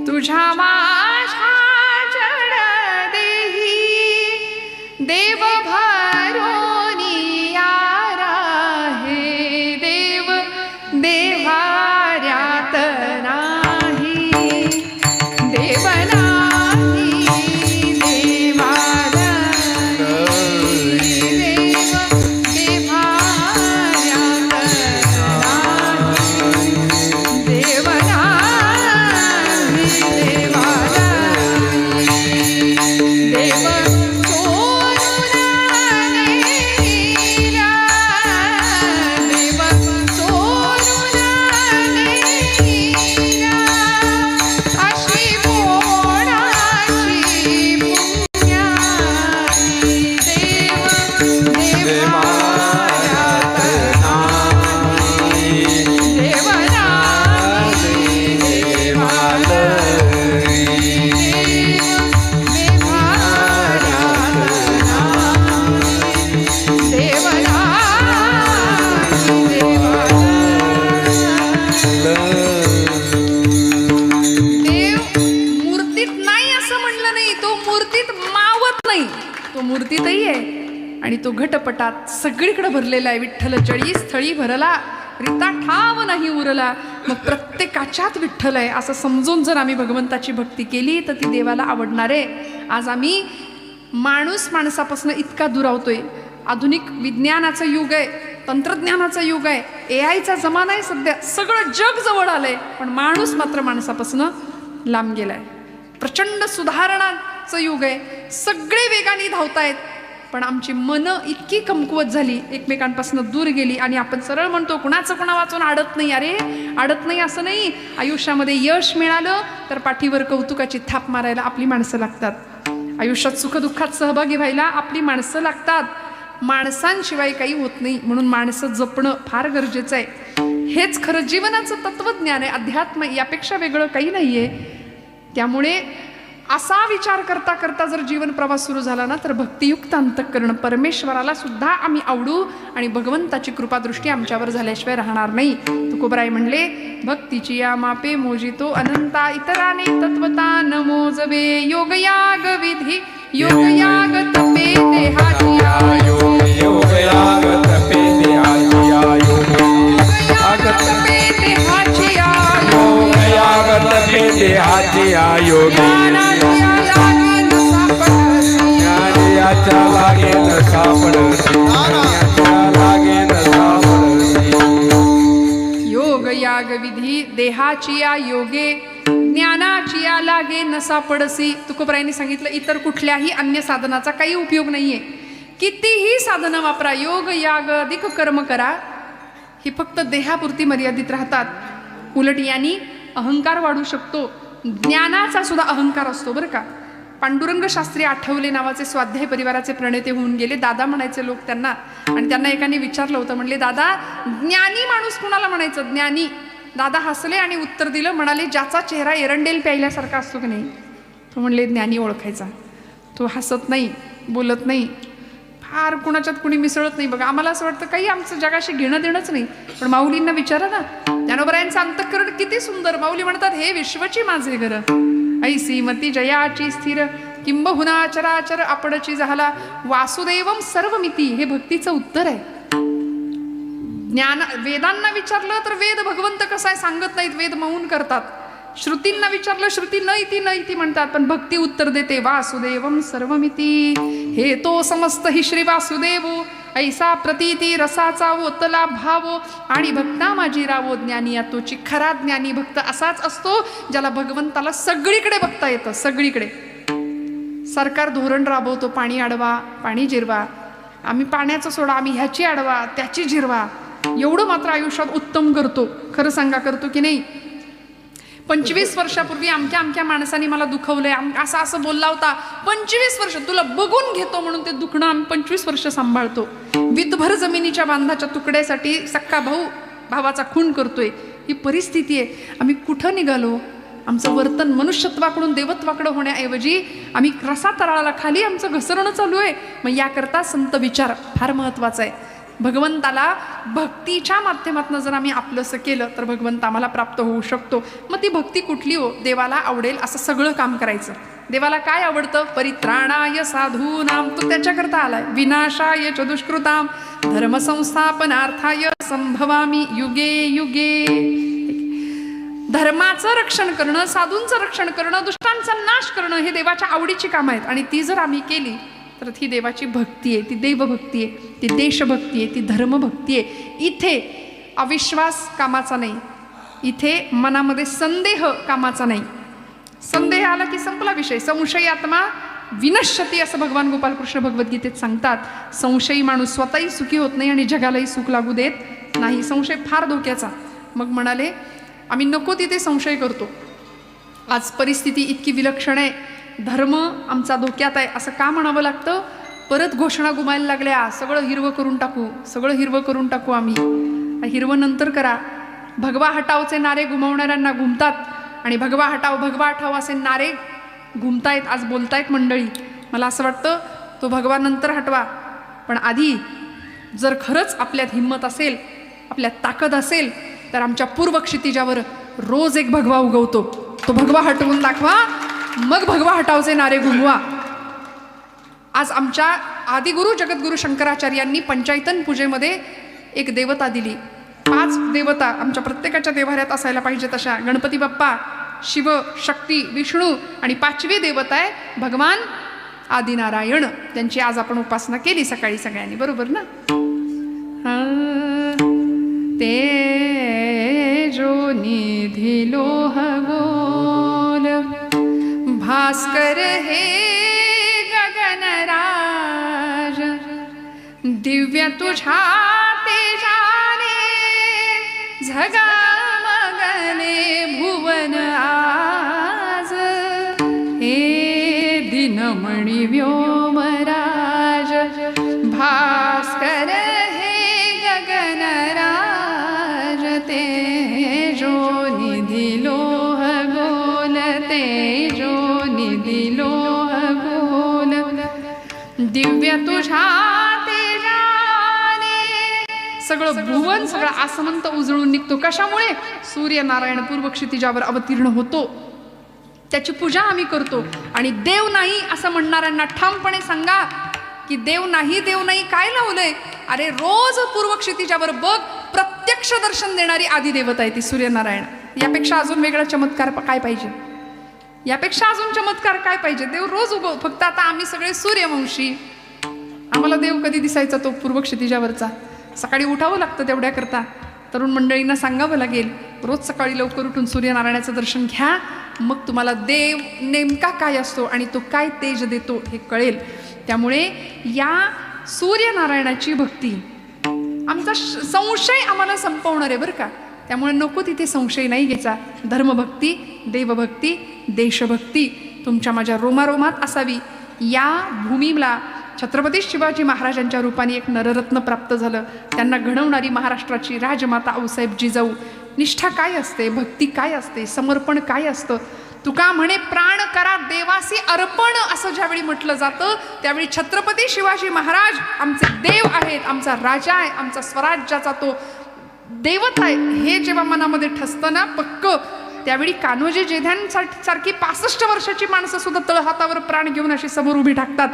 तुझ्या माझ्या जड देही, देव भरोनी या राहे, देव देवाऱ्यात नाही, देव नाही देवाला, देव देवाऱ्यात नाही, देव नाही देवाला, देव मूर्तीतही आहे आणि तो घटपटात सगळीकडे भरलेला आहे. विठ्ठल 40 स्थळी भरला, रीता ठाव नाही उरला. मग प्रत्येकाच्यात विठ्ठल आहे असं समजून जर आम्ही भगवंताची भक्ती केली तर ती देवाला आवडणार आहे. आज आम्ही माणूस माणसापासून इतका दुरावतोय. आधुनिक विज्ञानाचं युग आहे, तंत्रज्ञानाचं युग आहे, AI चा जमाना आहे सध्या, सगळं जग जवळ आलंय, पण माणूस मात्र माणसापासून लांब गेलाय. प्रचंड सुधारणाचं युग आहे, सगळे वेगाने धावतायत, पण आमची मनं इतकी कमकुवत झाली, एकमेकांपासून दूर गेली. आणि आपण सरळ म्हणतो कुणाचं कुणा वाचून आडत नाही. अरे आडत नाही असं नाही. आयुष्यामध्ये यश मिळालं तर पाठीवर कौतुकाची थाप मारायला आपली माणसं लागतात. आयुष्यात सुखदुःखात सहभागी व्हायला आपली माणसं लागतात. माणसांशिवाय काही होत नाही, म्हणून माणसं जपणं फार गरजेचं आहे. हेच खरं जीवनाचं तत्वज्ञान आहे. अध्यात्म यापेक्षा वेगळं काही नाही आहे. त्यामुळे असा विचार करता करता जर जीवन प्रवास सुरू झाला ना तर भक्तियुक्त अंतःकरण परमेश्वराला सुद्धा आम्ही आवडू आणि भगवंताची कृपादृष्टी आमच्यावर झाल्याशिवाय राहणार नाही. तुकोबराय म्हणले, भक्तीची या मापे मोजितो अनंता, इतराने तत्वता न मोजवे. योगयाग विधी योगयाग तपे देहाची योगयाग तपे देहाची योगयाग तपे देहाची योगयाग तपे देहाची ज्ञानियाच्या लागे न सापडसी. योग याग विधी देहाची या योगे ज्ञानाची या लागे न सापडसी. तुकोबरायांनी सांगितलं इतर कुठल्याही अन्य साधनाचा काही उपयोग नाहीये. कितीही साधनं वापरा, योग याग अधिक कर्म करा, हे फक्त देहापुरती मर्यादित राहतात. उलट यांनी अहंकार वाढू शकतो. ज्ञानाचा सुद्धा अहंकार असतो बरं का. पांडुरंग शास्त्री आठवले नावाचे स्वाध्याय परिवाराचे प्रणेते होऊन गेले. दादा म्हणायचे लोक त्यांना, आणि त्यांना एकाने विचारलं होतं, म्हणले दादा ज्ञानी माणूस कुणाला म्हणायचं? ज्ञानी. दादा हसले आणि उत्तर दिलं, म्हणाले ज्याचा चेहरा एरंडेल प्यायल्यासारखा असतो की नाही, तो म्हणले ज्ञानी ओळखायचा. तो हसत नाही, बोलत नाही, फार कुणाच्यात कुणी मिसळत नाही. बघा आम्हाला असं वाटतं काही आमचं जगाशी घेणं देणंच नाही, पण माऊलींना विचारा ना, ज्ञानोबरायांचं अंतःकरण किती सुंदर. माऊली म्हणतात, हे विश्वची माझे घर, ऐसी मती जयाची स्थिर, किंबहुना चराचर आपणची झाला, वासुदेवम सर्वमिती. हे भक्तीचं उत्तर आहे. ज्ञान वेदांना विचारलं तर वेद भगवंत कसा आहे सांगत नाहीत, वेद मौन करतात. श्रुतींना विचारलं, श्रुती न इति म्हणतात, पण भक्ती उत्तर देते, वासुदेवम सर्वमिती. हे तो समस्त हि श्री वासुदेव, ऐसा प्रतीती रसाचा ओतला भावो, आणि भक्ता माझी रावो ज्ञानी या तोची. खरा ज्ञानी भक्त असाच असतो ज्याला भगवंताला सगळीकडे बघता येतं. सगळीकडे सरकार धोरण राबवतो, पाणी अडवा, पाणी जिरवा, आम्ही पाण्याचं सोडा, आम्ही ह्याची अडवा, त्याची जिरवा, एवढं मात्र आयुष्यात उत्तम करतो. खरं सांगा, करतो की नाही? 25 वर्षापूर्वी अमक्या माणसाने मला दुखवलंय, असं बोलला होता. 25 वर्ष तुला बघून घेतो म्हणून ते दुखणं आम्ही 25 वर्ष सांभाळतो. वितभर जमिनीच्या बांधाच्या तुकड्यासाठी सक्का भाऊ भावाचा खून करतोय. ही परिस्थिती आहे. आम्ही कुठं निघालो? आमचं वर्तन मनुष्यत्वाकडून देवत्वाकडं होण्याऐवजी आम्ही रसा तळाला खाली आमचं घसरणं चालू आहे. मग याकरता संत विचार फार महत्वाचा आहे. भगवंताला भक्तीच्या माध्यमातून जर आम्ही आपलंसं केलं तर भगवंत आम्हाला प्राप्त होऊ शकतो. मग ती भक्ती कुठली हो? देवाला आवडेल असं सगळं काम करायचं. देवाला काय आवडतं? परित्राणाय साधूनाम, तो त्याच्याकरता आलाय. विनाशाय च दुष्कृताम धर्मसंस्थापनार्थाय संभवामी युगे युगे. धर्माचं रक्षण करणं, साधूंचं रक्षण करणं, दुष्टांचा नाश करणं हे देवाच्या आवडीची कामं आहेत. आणि ती जर आम्ही केली तर ती देवाची भक्ती आहे, ती देवभक्ती आहे, ती देशभक्ती आहे, ती धर्मभक्ती आहे. इथे अविश्वास कामाचा नाही, इथे मनामध्ये संदेह कामाचा नाही. संदेह आला की संपला विषय. संशयात्मा विनश्यती असं भगवान गोपालकृष्ण भगवद्गीतेत सांगतात. संशयी माणूस स्वतःही सुखी होत नाही आणि जगालाही सुख लागू देत नाही. संशय फार धोक्याचा. मग म्हणाले आम्ही नको तिथे संशय करतो. आज परिस्थिती इतकी विलक्षण आहे, धर्म आमचा धोक्यात आहे असं का म्हणावं लागतं? परत घोषणा गुमायला लागल्या, सगळं हिरवं करून टाकू, सगळं हिरवं करून टाकू. आम्ही हिरवं नंतर करा. भगवा हटावचे नारे घुमवणाऱ्यांना घुमतात आणि भगवा हटाव असे नारे घुमतायत, आज बोलतायत मंडळी. मला असं वाटतं तो भगवा नंतर हटवा, पण आधी जर खरंच आपल्यात हिंमत असेल, आपल्यात ताकद असेल तर आमच्या पूर्व क्षितिजावर रोज एक भगवा उगवतो. तो भगवा हटवून दाखवा, मग भगवा हटावचे नारे घुमवा. आज आमच्या आदिगुरु जगद्गुरु शंकराचार्यांनी पंचायतन पूजेमध्ये एक देवता दिली. 5 देवता आमच्या प्रत्येकाच्या देवाऱ्यात असायला पाहिजेत अशा गणपती बाप्पा, शिव, शक्ती, विष्णू आणि 5वी देवता आहे भगवान आदिनारायण, त्यांची आज आपण उपासना केली सकाळी सगळ्यांनी, बरोबर ना? तेजो निधी लोह गोल भास्कर हे गगनराज दिव्य तुझ्या तेजाने झगमगले भुवन आज हे दिनमणि व्योमराज भास्कर हे गगनराज तेजो निधी लोह गोल तेजो निधी लोह गोल दिव्य तुझ्या तेजाने सगळं भुवन सगळं आसमंत उजळून निघतो. कशामुळे? सूर्यनारायण पूर्व क्षितिजावर अवतीर्ण होतो, त्याची पूजा आम्ही करतो. आणि देव नाही असं म्हणणाऱ्यांना ठामपणे सांगा की देव नाही काय लावलंय? अरे रोज पूर्व क्षितिजावर बघ, प्रत्यक्ष दर्शन देणारी आदिदेवता आहे ती सूर्यनारायण. यापेक्षा अजून वेगळा चमत्कार काय पाहिजे? यापेक्षा अजून चमत्कार काय पाहिजे? देव रोज उगव. फक्त आता आम्ही सगळे सूर्यवंशी, आम्हाला देव कधी दिसायचा तो पूर्व क्षितिजावरचा? सकाळी उठावं लागतं तेवढ्या करता. तरुण मंडळींना सांगावं लागेल रोज सकाळी लवकर उठून सूर्यनारायणाचं दर्शन घ्या, मग तुम्हाला देव नेमका काय असतो आणि तो काय तेज देतो हे कळेल. त्यामुळे या सूर्यनारायणाची भक्ती आमचा संशय आम्हाला संपवणार आहे बरं का. त्यामुळे नको तिथे संशय नाही घ्यायचा. धर्मभक्ती, देवभक्ती, देशभक्ती तुमच्या माझ्या रोमारोमात असावी. या भूमीला छत्रपती शिवाजी महाराजांच्या रूपाने एक नररत्न प्राप्त झालं. त्यांना घडवणारी महाराष्ट्राची राजमाता आऊसाहेब जिजाऊ. निष्ठा काय असते, भक्ती काय असते, समर्पण काय असतं? तुका म्हणे प्राण करा देवासी अर्पण, असं ज्यावेळी म्हटलं जातं त्यावेळी छत्रपती शिवाजी महाराज आमचे देव आहेत, आमचा राजा आहे, आमचा स्वराज्याचा तो देवत आहे, हे जेव्हा मनामध्ये ठसतं ना पक्क, त्यावेळी कान्होजी जेध्यांसारखी 65 वर्षाची माणसं सुद्धा तळहातावर प्राण घेऊन अशी समोर उभी टाकतात.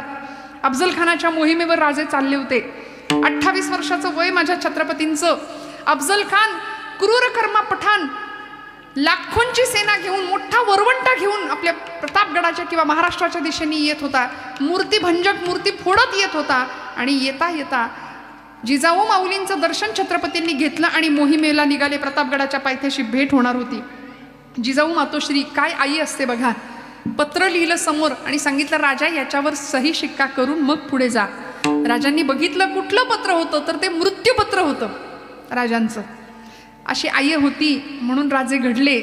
अफजल खानाच्या मोहिमेवर राजे चालले होते. 28 वर्षाचं वय माझ्या छत्रपतींचं. अफजल खान क्रूर कर्मा पठाण लाखोंची सेना घेऊन, मोठा वरवंटा घेऊन आपल्या प्रतापगडाच्या किंवा महाराष्ट्राच्या दिशेने येत होता. मूर्तिभंजक मूर्ती फोडत येत होता. आणि येता येता जिजाऊ माऊलींचं दर्शन छत्रपतींनी घेतलं आणि मोहिमेला निघाले. प्रतापगडाच्या पायथ्याशी भेट होणार होती. जिजाऊ मातोश्री काय आई असते बघा, पत्र लिहिलं समोर आणि सांगितलं राजा याच्यावर सही शिक्का करून मग पुढे जा. राजांनी बघितलं कुठलं पत्र होतं, तर ते मृत्यूपत्र होतं राजांचं. अशी आई होती म्हणून राजे घडले.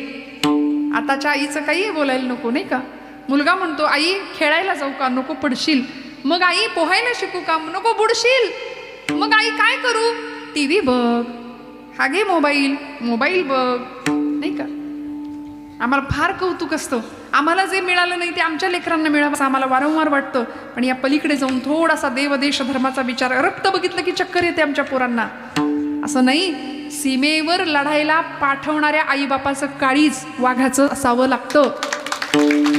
आताच्या आईचं काही बोलायला नको नाही का. मुलगा म्हणतो आई खेळायला जाऊ का, नको पडशील. मग आई पोहायला शिकू का, नको बुडशील. मग आई काय करू, टीव्ही बघ, हा घे मोबाईल बघ, नाही का. आम्हाला फार कौतुक असतं. आम्हाला जे मिळालं नाही ते आमच्या लेकरांना मिळावं असं आम्हाला वारंवार वाटतं. पण या पलीकडे जाऊन थोडासा देव देश धर्माचा विचार, रक्त बघितलं की चक्कर येते आमच्या पोरांना. असं नाही, सीमेवर लढायला पाठवणाऱ्या आईबापाचं काळीज वाघाचं असावं लागतं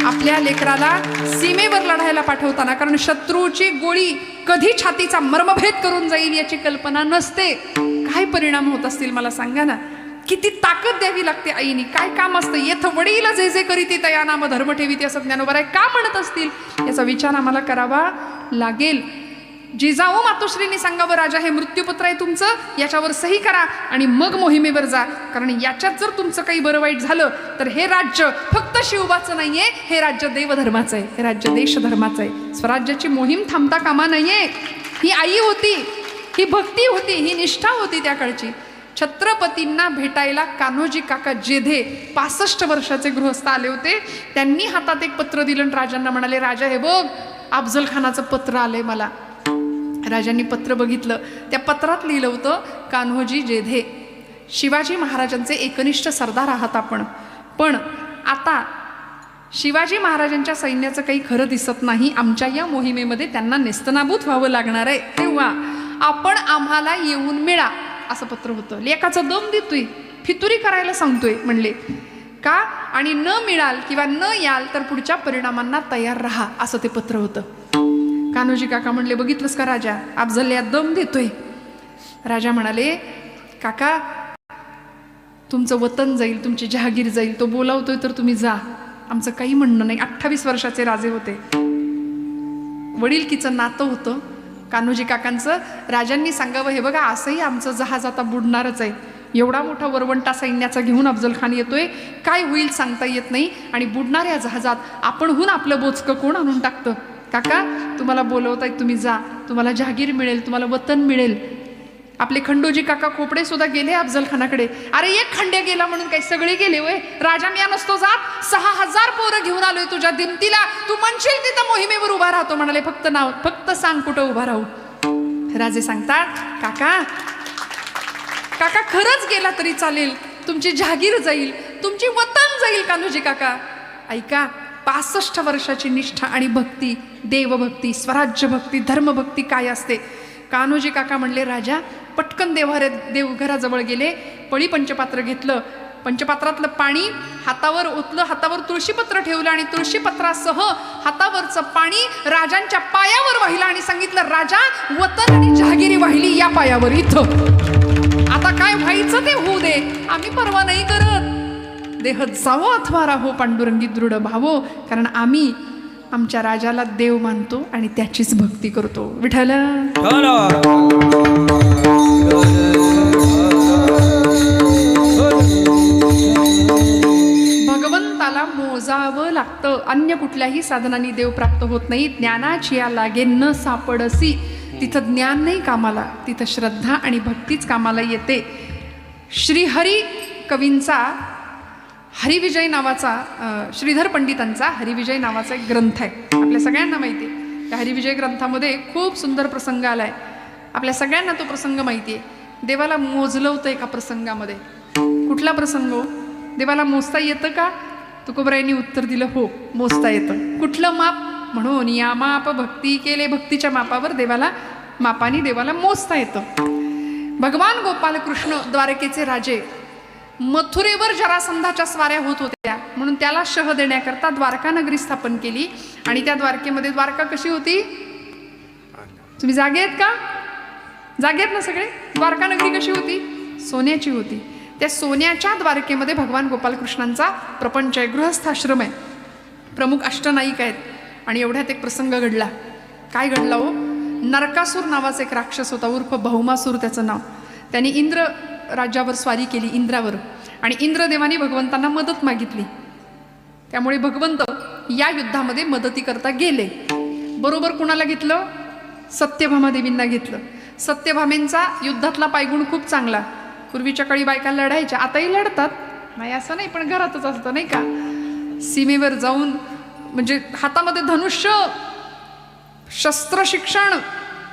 आपल्या लेकराला सीमेवर लढायला पाठवताना. कारण शत्रूची गोळी कधी छातीचा मर्मभेद करून जाईल याची कल्पना नसते. काय परिणाम होत असतील मला सांगा ना. किती ताकद द्यावी लागते आईनी. काय काम असतं. येथ वडील जे जे करीती तया नाम धर्म ठेवीती असं ज्ञानोबा का म्हणत असतील याचा विचार आम्हाला करावा लागेल. जिजाऊ मातोश्रींनी सांगावं राजा हे मृत्यूपत्र आहे तुमचं, याच्यावर सही करा आणि मग मोहिमेवर जा. कारण याच्यात जर तुमचं काही बरं वाईट झालं तर हे राज्य फक्त शिवबाचं नाहीये, हे राज्य देवधर्माचं आहे, हे राज्य देशधर्माचं आहे. स्वराज्याची मोहीम थांबता कामा नाहीये. ही आई होती, ही भक्ती होती, ही निष्ठा होती त्या काळची. छत्रपतींना भेटायला कान्होजी काका जेधे 65 वर्षाचे गृहस्थ आले होते. त्यांनी हातात एक पत्र दिलं आणि राजांना म्हणाले राजा हे बघ अफजल खानाचं पत्र आलंय मला. राजांनी पत्र बघितलं. त्या पत्रात लिहिलं होतं कान्होजी जेधे, शिवाजी महाराजांचे एकनिष्ठ सरदार आहात आपण, पण आता शिवाजी महाराजांच्या सैन्याचं काही खरं दिसत नाही. आमच्या या मोहिमेमध्ये त्यांना नेस्तनाबूत व्हावं लागणार आहे, तेव्हा आपण आम्हाला येऊन मिळा असं पत्र होतं. लेकाचा दम देतोय, फितुरी करायला सांगतोय म्हणले का, आणि न मिळाल किंवा न याल तर पुढच्या परिणामांना तयार राहा असं ते पत्र होतं. कान्होजी काका म्हणले बघितलंस का राजा, अफजल यात दम देतोय. राजा म्हणाले काका तुमचं वतन जाईल, तुमची जहागीर जाईल. तो बोलावतोय तर तुम्ही जा, आमचं काही म्हणणं नाही. 28 वर्षाचे राजे होते, वडीलकीचं नातं होतं कान्होजी काकांचं. राजांनी सांगावं, हे बघा असंही आमचं जहाज आता बुडणारच आहे, एवढा मोठा वरवंटा सैन्याचा घेऊन अफजल खान येतोय, काय होईल सांगता येत नाही, आणि बुडणाऱ्या जहाजात आपणहून आपलं बोचकं कोण आणून टाकतं. काका तुम्हाला बोलवताय, तुम्ही जा, तुम्हाला जहागीर मिळेल, तुम्हाला वतन मिळेल. आपले खंडोजी काका खोपडे सुद्धा गेले अफजल खानाकडे. अरे एक खंड्या गेला म्हणून काही सगळे गेले वय? राजा मी नसतो जात, 6000 पोरं घेऊन आलोय तुझ्या दिमतीला, तू म्हणशील तिथं मोहिमेवर उभा राहतो. म्हणाले फक्त सांग कुठं उभा राहू. राजे सांगतात, काका काका खरंच गेला तरी चालेल, तुमची जहागीर जाईल, तुमची वतन जाईल. कान्होजी काका ऐका, 65 वर्षाची निष्ठा आणि भक्ती, देवभक्ती, स्वराज्य भक्ती, धर्मभक्ती काय असते. कान्होजी काका म्हणले, राजा पटकन देवघराजवळ गेले, पळी पंचपात्र घेतलं, पंचपात्रातलं पाणी हातावर ओतलं, हातावर तुळशीपत्र ठेवलं आणि तुळशीपत्रासह हातावरचं पाणी राजांच्या पायावर वाहिलं आणि सांगितलं, राजा वतन आणि जहागिरी वाहिली या पायावर इथं, आता काय व्हायचं ते होऊ दे, आम्ही परवा नाही करत. देह जावो अथवा राहो पांडुरंगी दृढ भावो, कारण आम्ही आमच्या राजाला देव मानतो आणि त्याचीच भक्ती करतो. विठ्ठल भगवंताला मोजावं लागतं, अन्य कुठल्याही साधनांनी देव प्राप्त होत नाही. ज्ञानाची या लागे न सापडसी, तिथं ज्ञान नाही कामाला, तिथं श्रद्धा आणि भक्तीच कामाला येते. श्रीहरी कवींचा हरिविजय नावाचा, श्रीधर पंडितांचा हरिविजय नावाचा एक ग्रंथ आहे, आपल्या सगळ्यांना माहिती आहे. त्या हरिविजय ग्रंथामध्ये खूप सुंदर प्रसंग आलाय, आपल्या सगळ्यांना तो प्रसंग माहिती आहे. देवाला मोजलं होतं एका प्रसंगामध्ये. कुठला प्रसंग? देवाला मोजता येतं का? तुकोबरायांनी उत्तर दिलं, हो मोजता येतं. कुठलं माप? म्हणून या माप भक्ती केले, भक्तीच्या मापावर देवाला मापाने देवाला मोजता येतं. भगवान गोपाल कृष्ण द्वारकेचे राजे, मथुरेवर जरासंधाच्या स्वाऱ्या होत होत्या म्हणून त्याला शह देण्याकरता द्वारका नगरी स्थापन केली. आणि त्या द्वारकेमध्ये, द्वारका कशी होती? तुम्ही जागे आहेत का? जागे आहेत ना सगळे? द्वारका नगरी कशी होती? सोन्याची होती. त्या सोन्याच्या द्वारकेमध्ये भगवान गोपालकृष्णांचा प्रपंच आहे, गृहस्थाश्रम आहे, प्रमुख अष्टनायिक आहेत. आणि एवढ्यात एक प्रसंग घडला. काय घडला हो? नरकासूर नावाचा एक राक्षस होता, उर्फ भौमासूर त्याचं नाव. त्याने इंद्र राज्यावर स्वारी केली, इंद्रावर, आणि इंद्रदेवाने भगवंतांना मदत मागितली. त्यामुळे भगवंत या युद्धामध्ये मदतीकरता गेले. बरोबर कुणाला घेतलं? सत्यभामा देवींना घेतलं. सत्यभामेंचा युद्धातला पायगुण खूप चांगला. पूर्वीच्या काळी बायका लढायच्या, आताही लढतात, नाही असं नाही, पण घरातच असतं नाही का. सीमेवर जाऊन म्हणजे हातामध्ये धनुष्य, शस्त्र शिक्षण,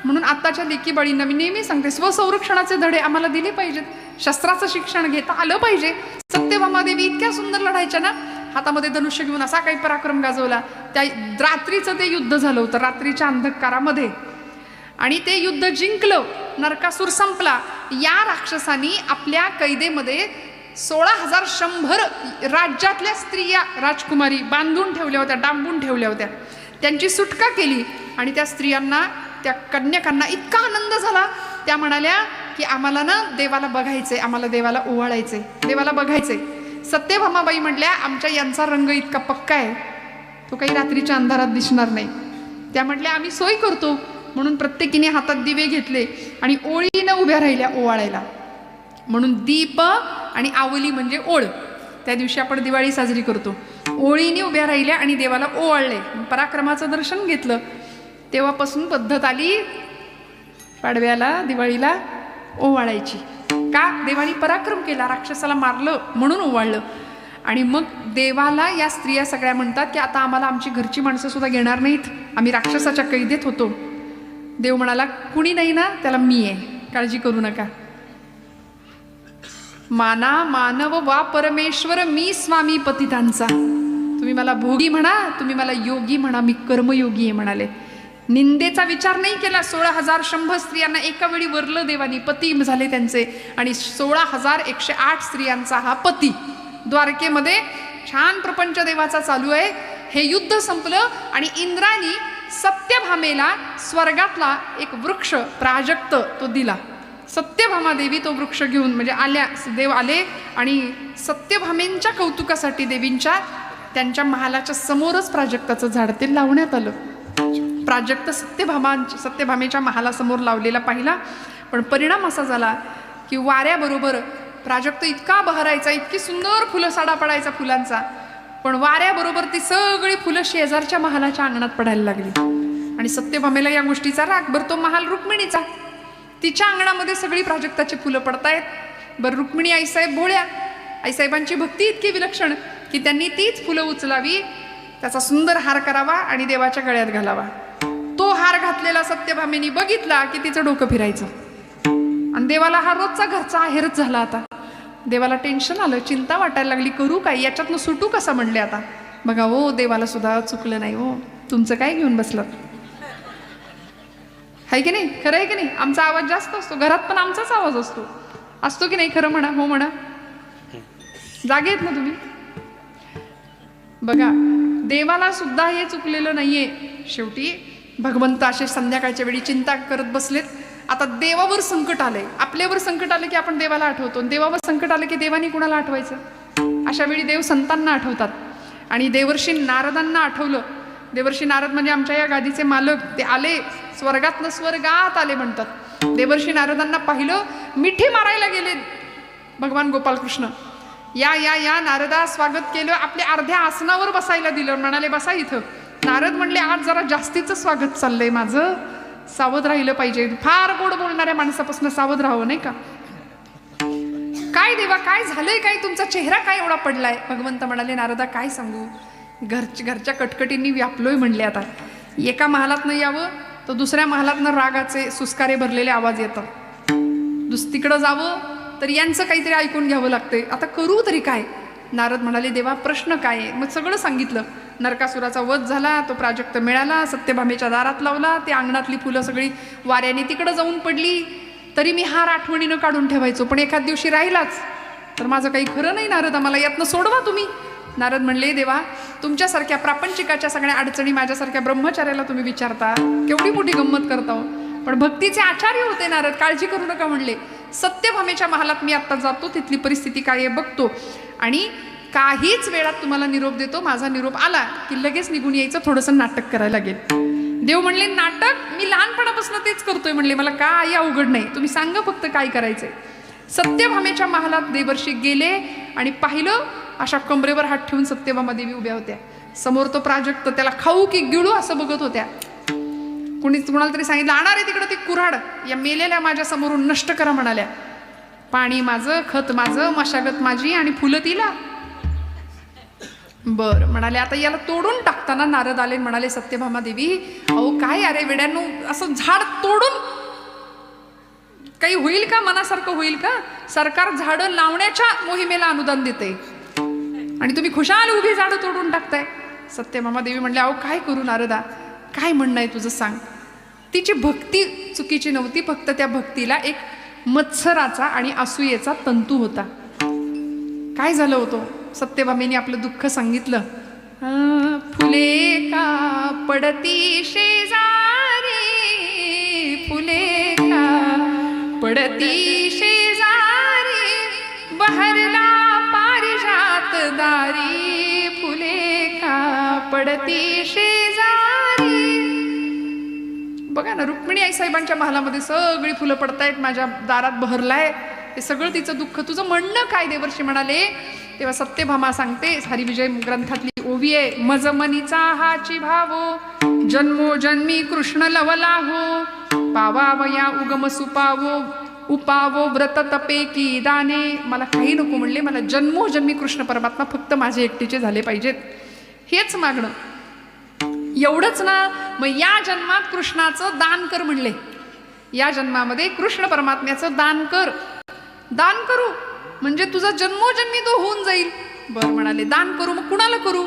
म्हणून आताच्या लेकी बाळींना मी नेहमी सांगते, स्वसंरक्षणाचे धडे आम्हाला दिले पाहिजेत, शस्त्राचं शिक्षण घेता आलं पाहिजे. सत्यभामा देवी इतक्या सुंदर लढायच्या ना, हातामध्ये धनुष्य घेऊन असा काही पराक्रम गाजवला. त्या रात्रीचं ते युद्ध झालं होतं, रात्रीच्या अंधकारामध्ये, आणि ते युद्ध जिंकलं, नरकासूर संपला. या राक्षसानी आपल्या कैदेमध्ये 16,100 राज्यातल्या स्त्रिया, राजकुमारी बांधून ठेवल्या होत्या, डांबून ठेवल्या होत्या. त्यांची सुटका केली आणि त्या स्त्रियांना, त्या कन्यकांना इतका आनंद झाला, त्या म्हणाल्या की आम्हाला ना देवाला बघायचंय, आम्हाला देवाला ओवाळायचंय, देवाला बघायचंय. सत्यभामाबाई म्हटल्या, आमच्या यांचा रंग इतका पक्का आहे, तो काही रात्रीच्या अंधारात दिसणार नाही. त्या म्हटल्या आम्ही सोय करतो. म्हणून प्रत्येकीने हातात दिवे घेतले आणि ओळीनं उभ्या राहिल्या ओवाळायला. म्हणून दीप आणि आवली म्हणजे ओळ, त्या दिवशी आपण दिवाळी साजरी करतो. ओळीने उभ्या राहिल्या आणि देवाला ओवाळले, पराक्रमाचं दर्शन घेतलं. तेव्हापासून पद्धत आली पाडव्याला, दिवाळीला ओवाळायची. का? देवानी पराक्रम केला, राक्षसाला मारलं म्हणून ओवाळलं. आणि मग देवाला या स्त्रिया सगळ्या म्हणतात की आता आम्हाला आमची घरची माणसं सुद्धा घेणार नाहीत, आम्ही राक्षसाच्या कैदेत होतो. देव म्हणाला, कुणी नाही ना, त्याला मी आहे, काळजी करू नका. माना मानव वा परमेश्वर, मी स्वामी पतितांचा. तुम्ही मला भोगी म्हणा, तुम्ही मला योगी म्हणा, मी कर्मयोगी आहे म्हणाले. निंदेचा विचार नाही केला. 16,100 स्त्रियांना एका वेळी वरलं देवानी, पती झाले त्यांचे, आणि 16,108 स्त्रियांचा हा पती. द्वारकेमध्ये छान प्रपंच देवाचा चालू आहे. हे युद्ध संपलं आणि इंद्रानी सत्यभामेला स्वर्गातला एक वृक्ष प्राजक्त तो दिला. सत्यभामा देवी तो वृक्ष घेऊन म्हणजे आल्या, देव आले आणि सत्यभामेंच्या कौतुकासाठी देवींच्या त्यांच्या महालाच्या समोरच प्राजक्ताचं झाड ते लावण्यात आलं. प्राजक्त सत्यभामेच्या महालासमोर लावलेला पाहिला, पण परिणाम असा झाला की वाऱ्याबरोबर प्राजक्त इतका बहरायचा, इतकी सुंदर फुलं साडा पडायचा फुलांचा, पण वाऱ्याबरोबर ती सगळी फुलं शेजारच्या महालाच्या अंगणात पडायला लागली. आणि सत्यभामेला या गोष्टीचा राग. बरं तो महाल रुक्मिणीचा, तिच्या अंगणामध्ये सगळी प्राजक्ताची फुलं पडतायत. बरं रुक्मिणी आईसाहेब भोळ्या, आईसाहेबांची भक्ती इतकी विलक्षण की त्यांनी तीच फुलं उचलावी, त्याचा सुंदर हार करावा आणि देवाच्या गळ्यात घालावा. तो हार घातलेला सत्यभामेनी बघितला की तिचं डोकं फिरायचं. आणि देवाला हा रोजचा घरचा आहेरच झाला. आता देवाला टेन्शन आलं, चिंता वाटायला लागली, करू काय, याच्यातनं सुटू कसा म्हणले. आता बघा हो, देवाला सुद्धा चुकलं नाही हो, तुमचं काय घेऊन बसलं, आहे की नाही, खरं आहे की नाही. आमचा आवाज जास्त असतो घरात, पण आमचाच आवाज असतो, असतो की नाही, खरं म्हणा, हो म्हणा, जागे आहेत ना तुम्ही. बघा देवाला सुद्धा हे चुकलेलं नाहीये. शेवटी भगवंत असे संध्याकाळच्या वेळी चिंता करत बसलेत. आता देवावर संकट आलंय, आपल्यावर संकट आलं की आपण देवाला आठवतो, देवावर संकट आलं की देवानी कुणाला आठवायचं. अशा वेळी देव संतांना आठवतात. आणि देवर्षी नारदांना आठवलं. देवर्षी नारद म्हणजे आमच्या या गादीचे मालक, ते आले स्वर्गातनं, स्वर्गात आले म्हणतात. देवर्षी नारदांना पाहिलं, मिठी मारायला गेले भगवान गोपालकृष्ण. या या या नारदा, स्वागत केलं, आपल्या अर्ध्या आसनावर बसायला दिलं, म्हणाले बसा इथं. नारद म्हणले आज जरा जास्तीचं स्वागत चाललंय माझं, सावध राहिलं पाहिजे, फार गोड बोलणाऱ्या माणसापासून सावध राहावं नाही का. काय देवा, काय झालंय, काय तुमचा चेहरा काय एवढा पडलाय. भगवंत म्हणाले नारदा काय सांगू, घरच्या कटकटींनी व्यापलोय म्हणले. आता एका महालातनं यावं तर दुसऱ्या महालातनं रागाचे सुस्कारे भरलेले आवाज येतात, तिकडं जावं तर यांचं काहीतरी ऐकून घ्यावं लागतंय. आता करू तरी काय. नारद म्हणाले देवा प्रश्न काय आहे. मग सगळं सांगितलं. नरकासुराचा वध झाला, तो प्राजक्त मिळाला, सत्यभामेच्या दारात लावला, ते अंगणातली फुलं सगळी वाऱ्याने तिकडं जाऊन पडली, तरी मी हार आठवणीनं काढून ठेवायचो, पण एखाद दिवशी राहिलाच तर माझं काही खरं नाही नारद, आम्हाला यातनं सोडवा तुम्ही. नारद म्हणले देवा तुमच्यासारख्या प्रापंचिकाच्या सगळ्या अडचणी माझ्यासारख्या ब्रह्मचार्याला तुम्ही विचारता, केवढी मोठी गंमत करता हो. पण भक्तीचे आचार्य होते नारद, काळजी करू नका म्हणले. सत्यभामेच्या महालात मी आत्ता जातो, तिथली परिस्थिती काय आहे बघतो आणि काहीच वेळात तुम्हाला निरोप देतो. माझा निरोप आला की लगेच निघून यायचं, थोडंसं नाटक करायला लागेल. देव म्हणले नाटक मी लहानपणापासून तेच करतोय म्हणले, मला काय अवघड नाही, तुम्ही सांगा फक्त काय करायचंय. सत्यभामेच्या महालात देवर्षी गेले आणि पाहिलं, अशा कमरेवर हात ठेवून सत्यभामा देवी उभ्या होत्या. समोर तो प्राजक्त, त्याला खाऊ की गिळू असं बघत होत्या. कुणाला तरी सांगितलं आणा रे तिकडं ती कुऱ्हाड, या मेलेल्या माझ्या समोरून नष्ट करा म्हणाल्या. पाणी माझं, खत माझं, मशागत माझी आणि फुलं तिला. बर म्हणाले आता याला तोडून टाकताना नारद आले, म्हणाले सत्यभामा देवी अहो काय अरे वेड्यांनो, असं झाड तोडून काही होईल का, मनासारखं होईल का. सरकार झाडं लावण्याच्या मोहिमेला अनुदान देते आणि तुम्ही खुशाल उभी झाडं तोडून टाकताय. सत्यभामा देवी म्हणले अहो काय करू नारदा, काय म्हणणं आहे तुझं सांग. तिची भक्ती चुकीची नव्हती, फक्त त्या भक्तीला एक मत्सराचा आणि असूयेचा तंतू होता. काय झालं होतं, सत्यभामेने आपलं दुःख सांगितलं. फुले का पडती शेजारी, फुले का पडती शेजारी, बहरला पारिजात दारी, फुले का पडती शेजारी. बघा ना, रुक्मिणी आई साहेबांच्या महालामध्ये सगळी फुलं पडतायत, माझ्या दारात बहरलाय, हे सगळं तिचं दुःख, तुझं म्हणणं काय देवर्षी म्हणाले. तेव्हा सत्यभामा सांगते, हरिविजय ग्रंथातली ओवी आहे, मज मनीचा हाची भावो, जन्मोजन्मी कृष्ण लवला हो, पावावया उगम सुपावो, उपावो व्रत तपे की दाने. मला काही नको म्हणले, मला जन्मोजन्मी कृष्ण परमात्मा फक्त माझे एकटीचे झाले पाहिजेत, हेच मागणं. एवढंच ना, मग या जन्मात कृष्णाचं दान कर म्हणले, या जन्मामध्ये कृष्ण परमात्म्याचं दान कर. दान करू म्हणजे तुझा जन्मोजन्मी तो होऊन जाईल. बर म्हणाले दान करू, मग कुणाला करू.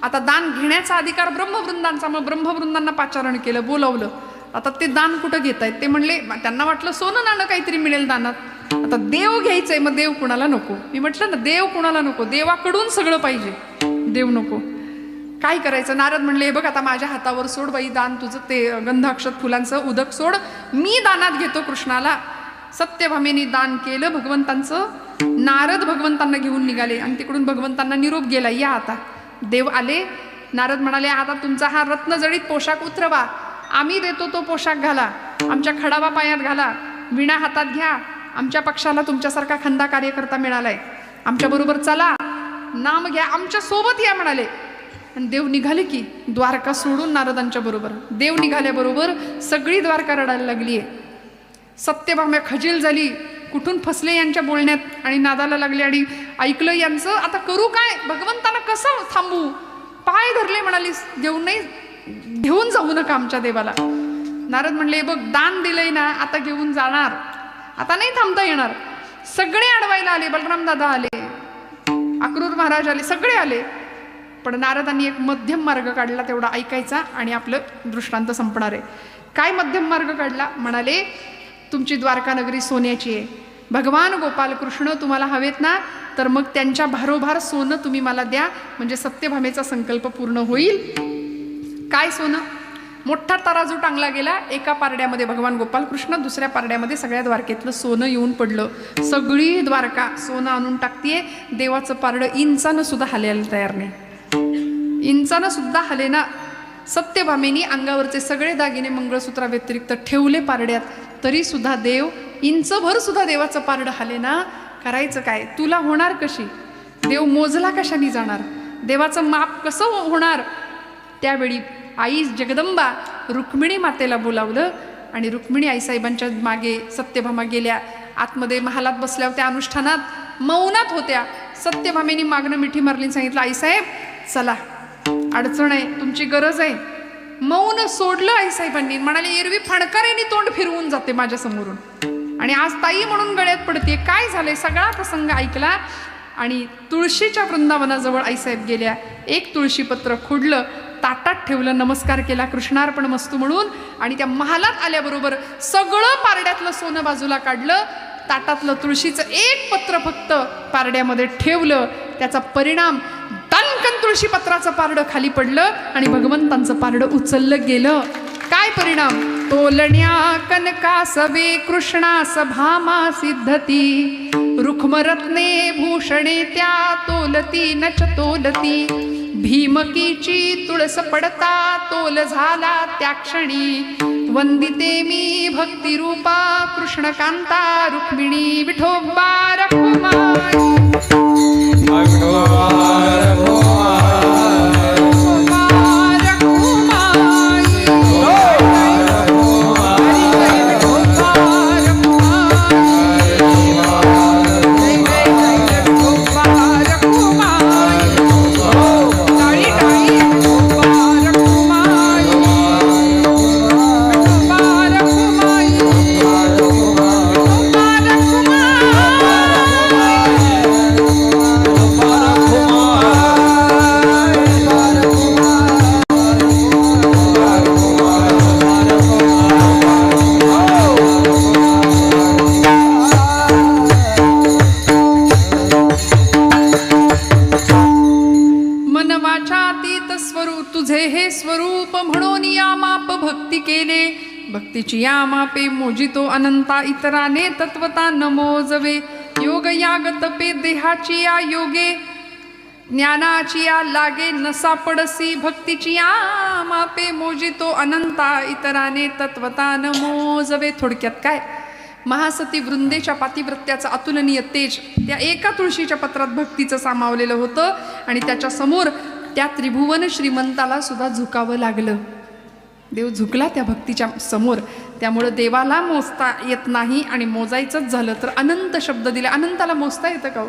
आता दान घेण्याचा अधिकार ब्रह्मवृंदांचा, मग ब्रह्मवृंदांना पाचारण केलं, बोलावलं. आता ते दान कुठं घेतायत, ते म्हणले, त्यांना वाटलं सोनं नाणं काहीतरी मिळेल दानात. आता देव घ्यायचंय, मग देव कुणाला नको. मी म्हटलं ना देव कुणाला नको, देवाकडून सगळं पाहिजे, देव नको. काय करायचं. नारद म्हणले बघ आता माझ्या हातावर सोड बाई दान तुझं, ते गंधाक्षत फुलांचं उदक सोड, मी दानात घेतो कृष्णाला. सत्यभामेने दान केलं भगवंतांचं. नारद भगवंतांना घेऊन निघाले आणि तिकडून भगवंतांना निरोप गेला, या आता. देव आले. नारद म्हणाले, आता तुमचा हा रत्नजडित पोशाख उतरवा, आम्ही देतो तो पोशाख घाला, आमच्या खडावा पायात घाला, विणा हातात घ्या, आमच्या पक्षाला तुमच्यासारखा खंदा कार्यकर्ता मिळालाय, आमच्या बरोबर चला, नाम घ्या, आमच्या सोबत या म्हणाले. आणि देव निघाले की द्वारका सोडून नारदांच्या बरोबर. देव निघाल्याबरोबर सगळी द्वारका रडायला लागली आहे. सत्यभामा खजील झाली, कुठून फसले यांच्या बोलण्यात आणि नादाला लागले आणि ऐकलं यांचं. आता करू काय, भगवंतांना कसं थांबू. पाय धरले, म्हणाली घेऊन जाऊ नका आमच्या देवाला. नारद म्हणले, बघ दान दिलंय ना, आता घेऊन जाणार, आता नाही थांबता येणार. सगळे अडवायला आले, बलराम दादा आले, अक्रूर महाराज आले, सगळे आले. पण नारदांनी एक मध्यम मार्ग काढला, तेवढा ऐकायचा आणि आपलं दृष्टांत संपणार आहे. काय मध्यम मार्ग काढला? म्हणाले, तुमची द्वारका नगरी सोन्याची आहे, भगवान गोपाल कृष्ण तुम्हाला हवेत ना, तर मग त्यांच्या भारोभार सोनं तुम्ही मला द्या, म्हणजे सत्यभामेचा संकल्प पूर्ण होईल. काय सोनं? मोठा तराजू टांगला गेला. एका पारड्यामध्ये भगवान गोपाल कृष्ण, दुसऱ्या पारड्यामध्ये सगळ्या द्वारकेतलं सोनं येऊन पडलं. सगळी द्वारका सोनं आणून टाकतीये. देवाचं पारडं इंचानं सुद्धा हलायला तयार नाही, इंचानं सुद्धा हलेना. सत्यभामेनी अंगावरचे सगळे दागिने मंगळसूत्रा व्यतिरिक्त ठेवले पारड्यात, तरी सुद्धा देव इंचभर सुद्धा देवाचं पारडं हलेना. करायचं काय? तुला होणार कशी? देव मोजला कशाने जाणार? देवाचं माप कसं होणार? त्यावेळी आई जगदंबा रुक्मिणी मातेला बोलावलं आणि रुक्मिणी आईसाहेबांच्या मागे सत्यभामा गेल्या. आतमध्ये महालात बसल्या होत्या, अनुष्ठानात मौनात होत्या. सत्यभामेनी मागणं मिठी मारली, सांगितलं, आईसाहेब चला, अडचण आहे, तुमची गरज आहे. मौन सोडलं आईसाहेबांनी. म्हणाले, एरवी फणकारेनी तोंड फिरवून जाते माझ्या समोरून आणि आज ताई म्हणून गळ्यात पडते. काय झालंय? सगळा प्रसंग ऐकला आणि तुळशीच्या वृंदावनाजवळ आईसाहेब गेल्या. एक तुळशीपत्र खोडलं, ताटात ठेवलं, नमस्कार केला, कृष्णार्पण मस्तू म्हणून. आणि त्या महालात आल्याबरोबर सगळं पारड्यातलं सोनं बाजूला काढलं, ताटातलं तुळशीचं एक पत्र फक्त पारड्यामध्ये ठेवलं. त्याचा परिणाम दणकन तुळशीपत्राचं पारडं खाली पडलं आणि भगवंतांचं पारडं उचललं गेलं. काय परिणाम? तोलण्या कनकासवे कृष्णास भामा सिद्धती, रुक्मरत्ने भूषणे त्या तोलती नच तोलती, भीमकीची तुळस पडता तोल झाला त्या क्षणी, वंदिते मी भक्तिरूपा कृष्णकांता रुक्मिणी विठोबा रखुमाई. भक्तीची या मापे मोजितो अनंता, इतराने तत्वता न मोजवे. योग याग तपे देहाची या योगे, ज्ञानाची या लागे न सापडसी. भक्तीची या मापे मोजितो अनंता, इतराने तत्वता न मोजवे. थोडक्यात काय? महासती वृंदेच्या पातिव्रत्याचं अतुलनीय तेज त्या एका तुळशीच्या पत्रात भक्तीचं सामावलेलं होतं आणि त्याच्या समोर त्या त्रिभुवन श्रीमंताला सुद्धा झुकावं लागलं. देव झुकला त्या भक्तीच्या समोर. त्यामुळं देवाला मोजता येत नाही आणि मोजायचंच झालं तर अनंत शब्द दिले. अनंताला मोजता येतं का?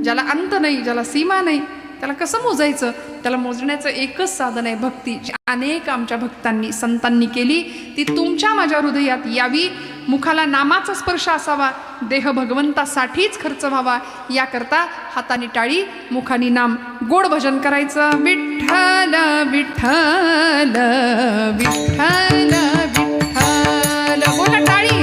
ज्याला अंत नाही, ज्याला सीमा नाही, त्याला कसं मोजायचं? त्याला मोजण्याचं एकच साधन आहे भक्ती. अनेक आमच्या भक्तांनी संतांनी केली, ती तुमच्या माझ्या हृदयात यावी. मुखाला नामाचा स्पर्श असावा, देह भगवंतासाठीच खर्च व्हावा. याकरता हाताने टाळी, मुखाने नाम, गोड भजन करायचं. विठ्ठल विठ्ठल विठ्ठल विठ्ठल. बोला टाळी.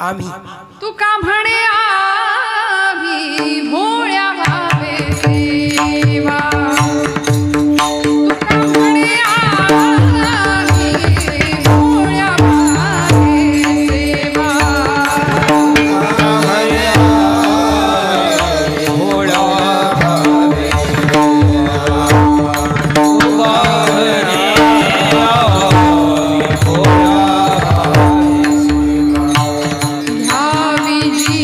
आम्ही तू का म्हणे आम्ही भोळ्या भावे सेवा तू का म्हणे आम्ही भोळ्या भावे सेवा घ्यावी जी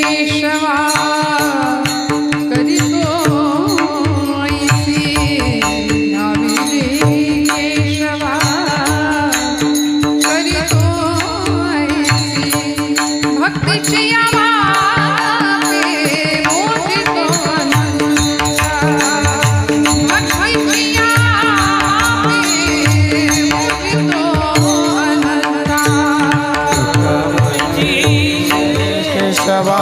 केशवा करीतो ऐसी घ्यावी जी केशवा करीतो ऐसी भक्तीची या माते मोजितो अनंता भक्तीची या माते मोजितो अनंता केशवा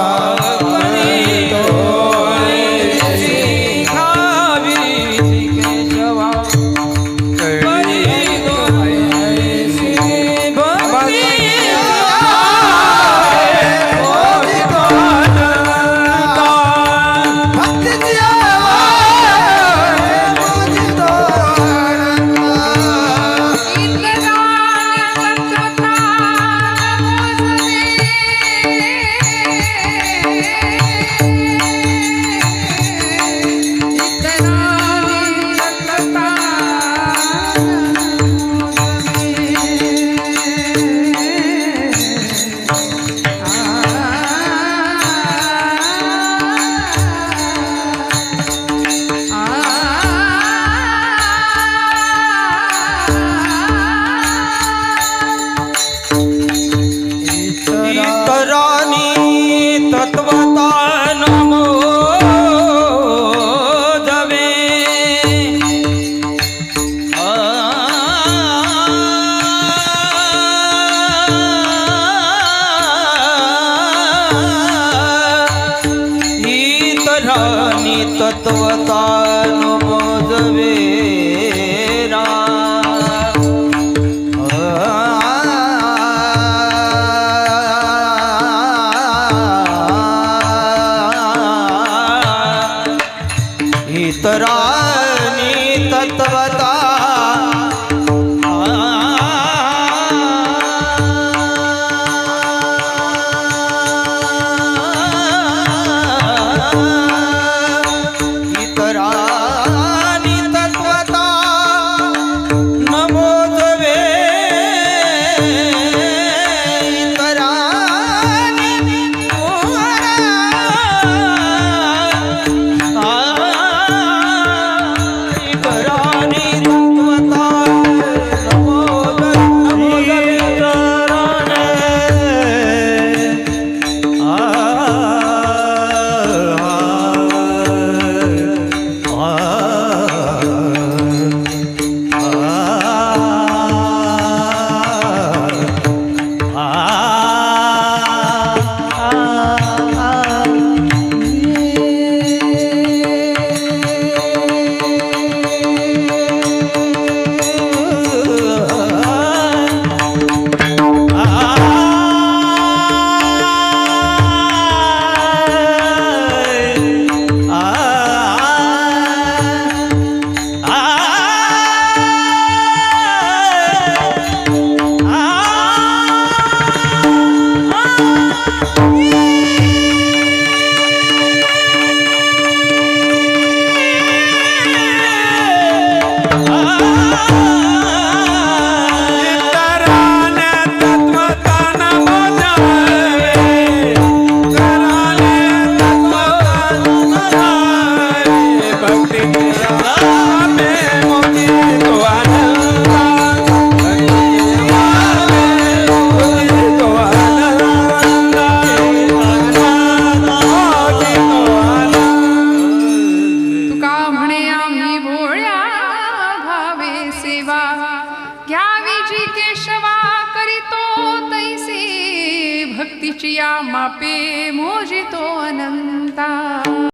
इतरानी तत्वता नमो जवे इतरानी तत्वता नमो जवे इतरानी तत्वता इतरानी तत्वता नमो जवे इतरानी भक्तीची या मापे मोजितो अनंता।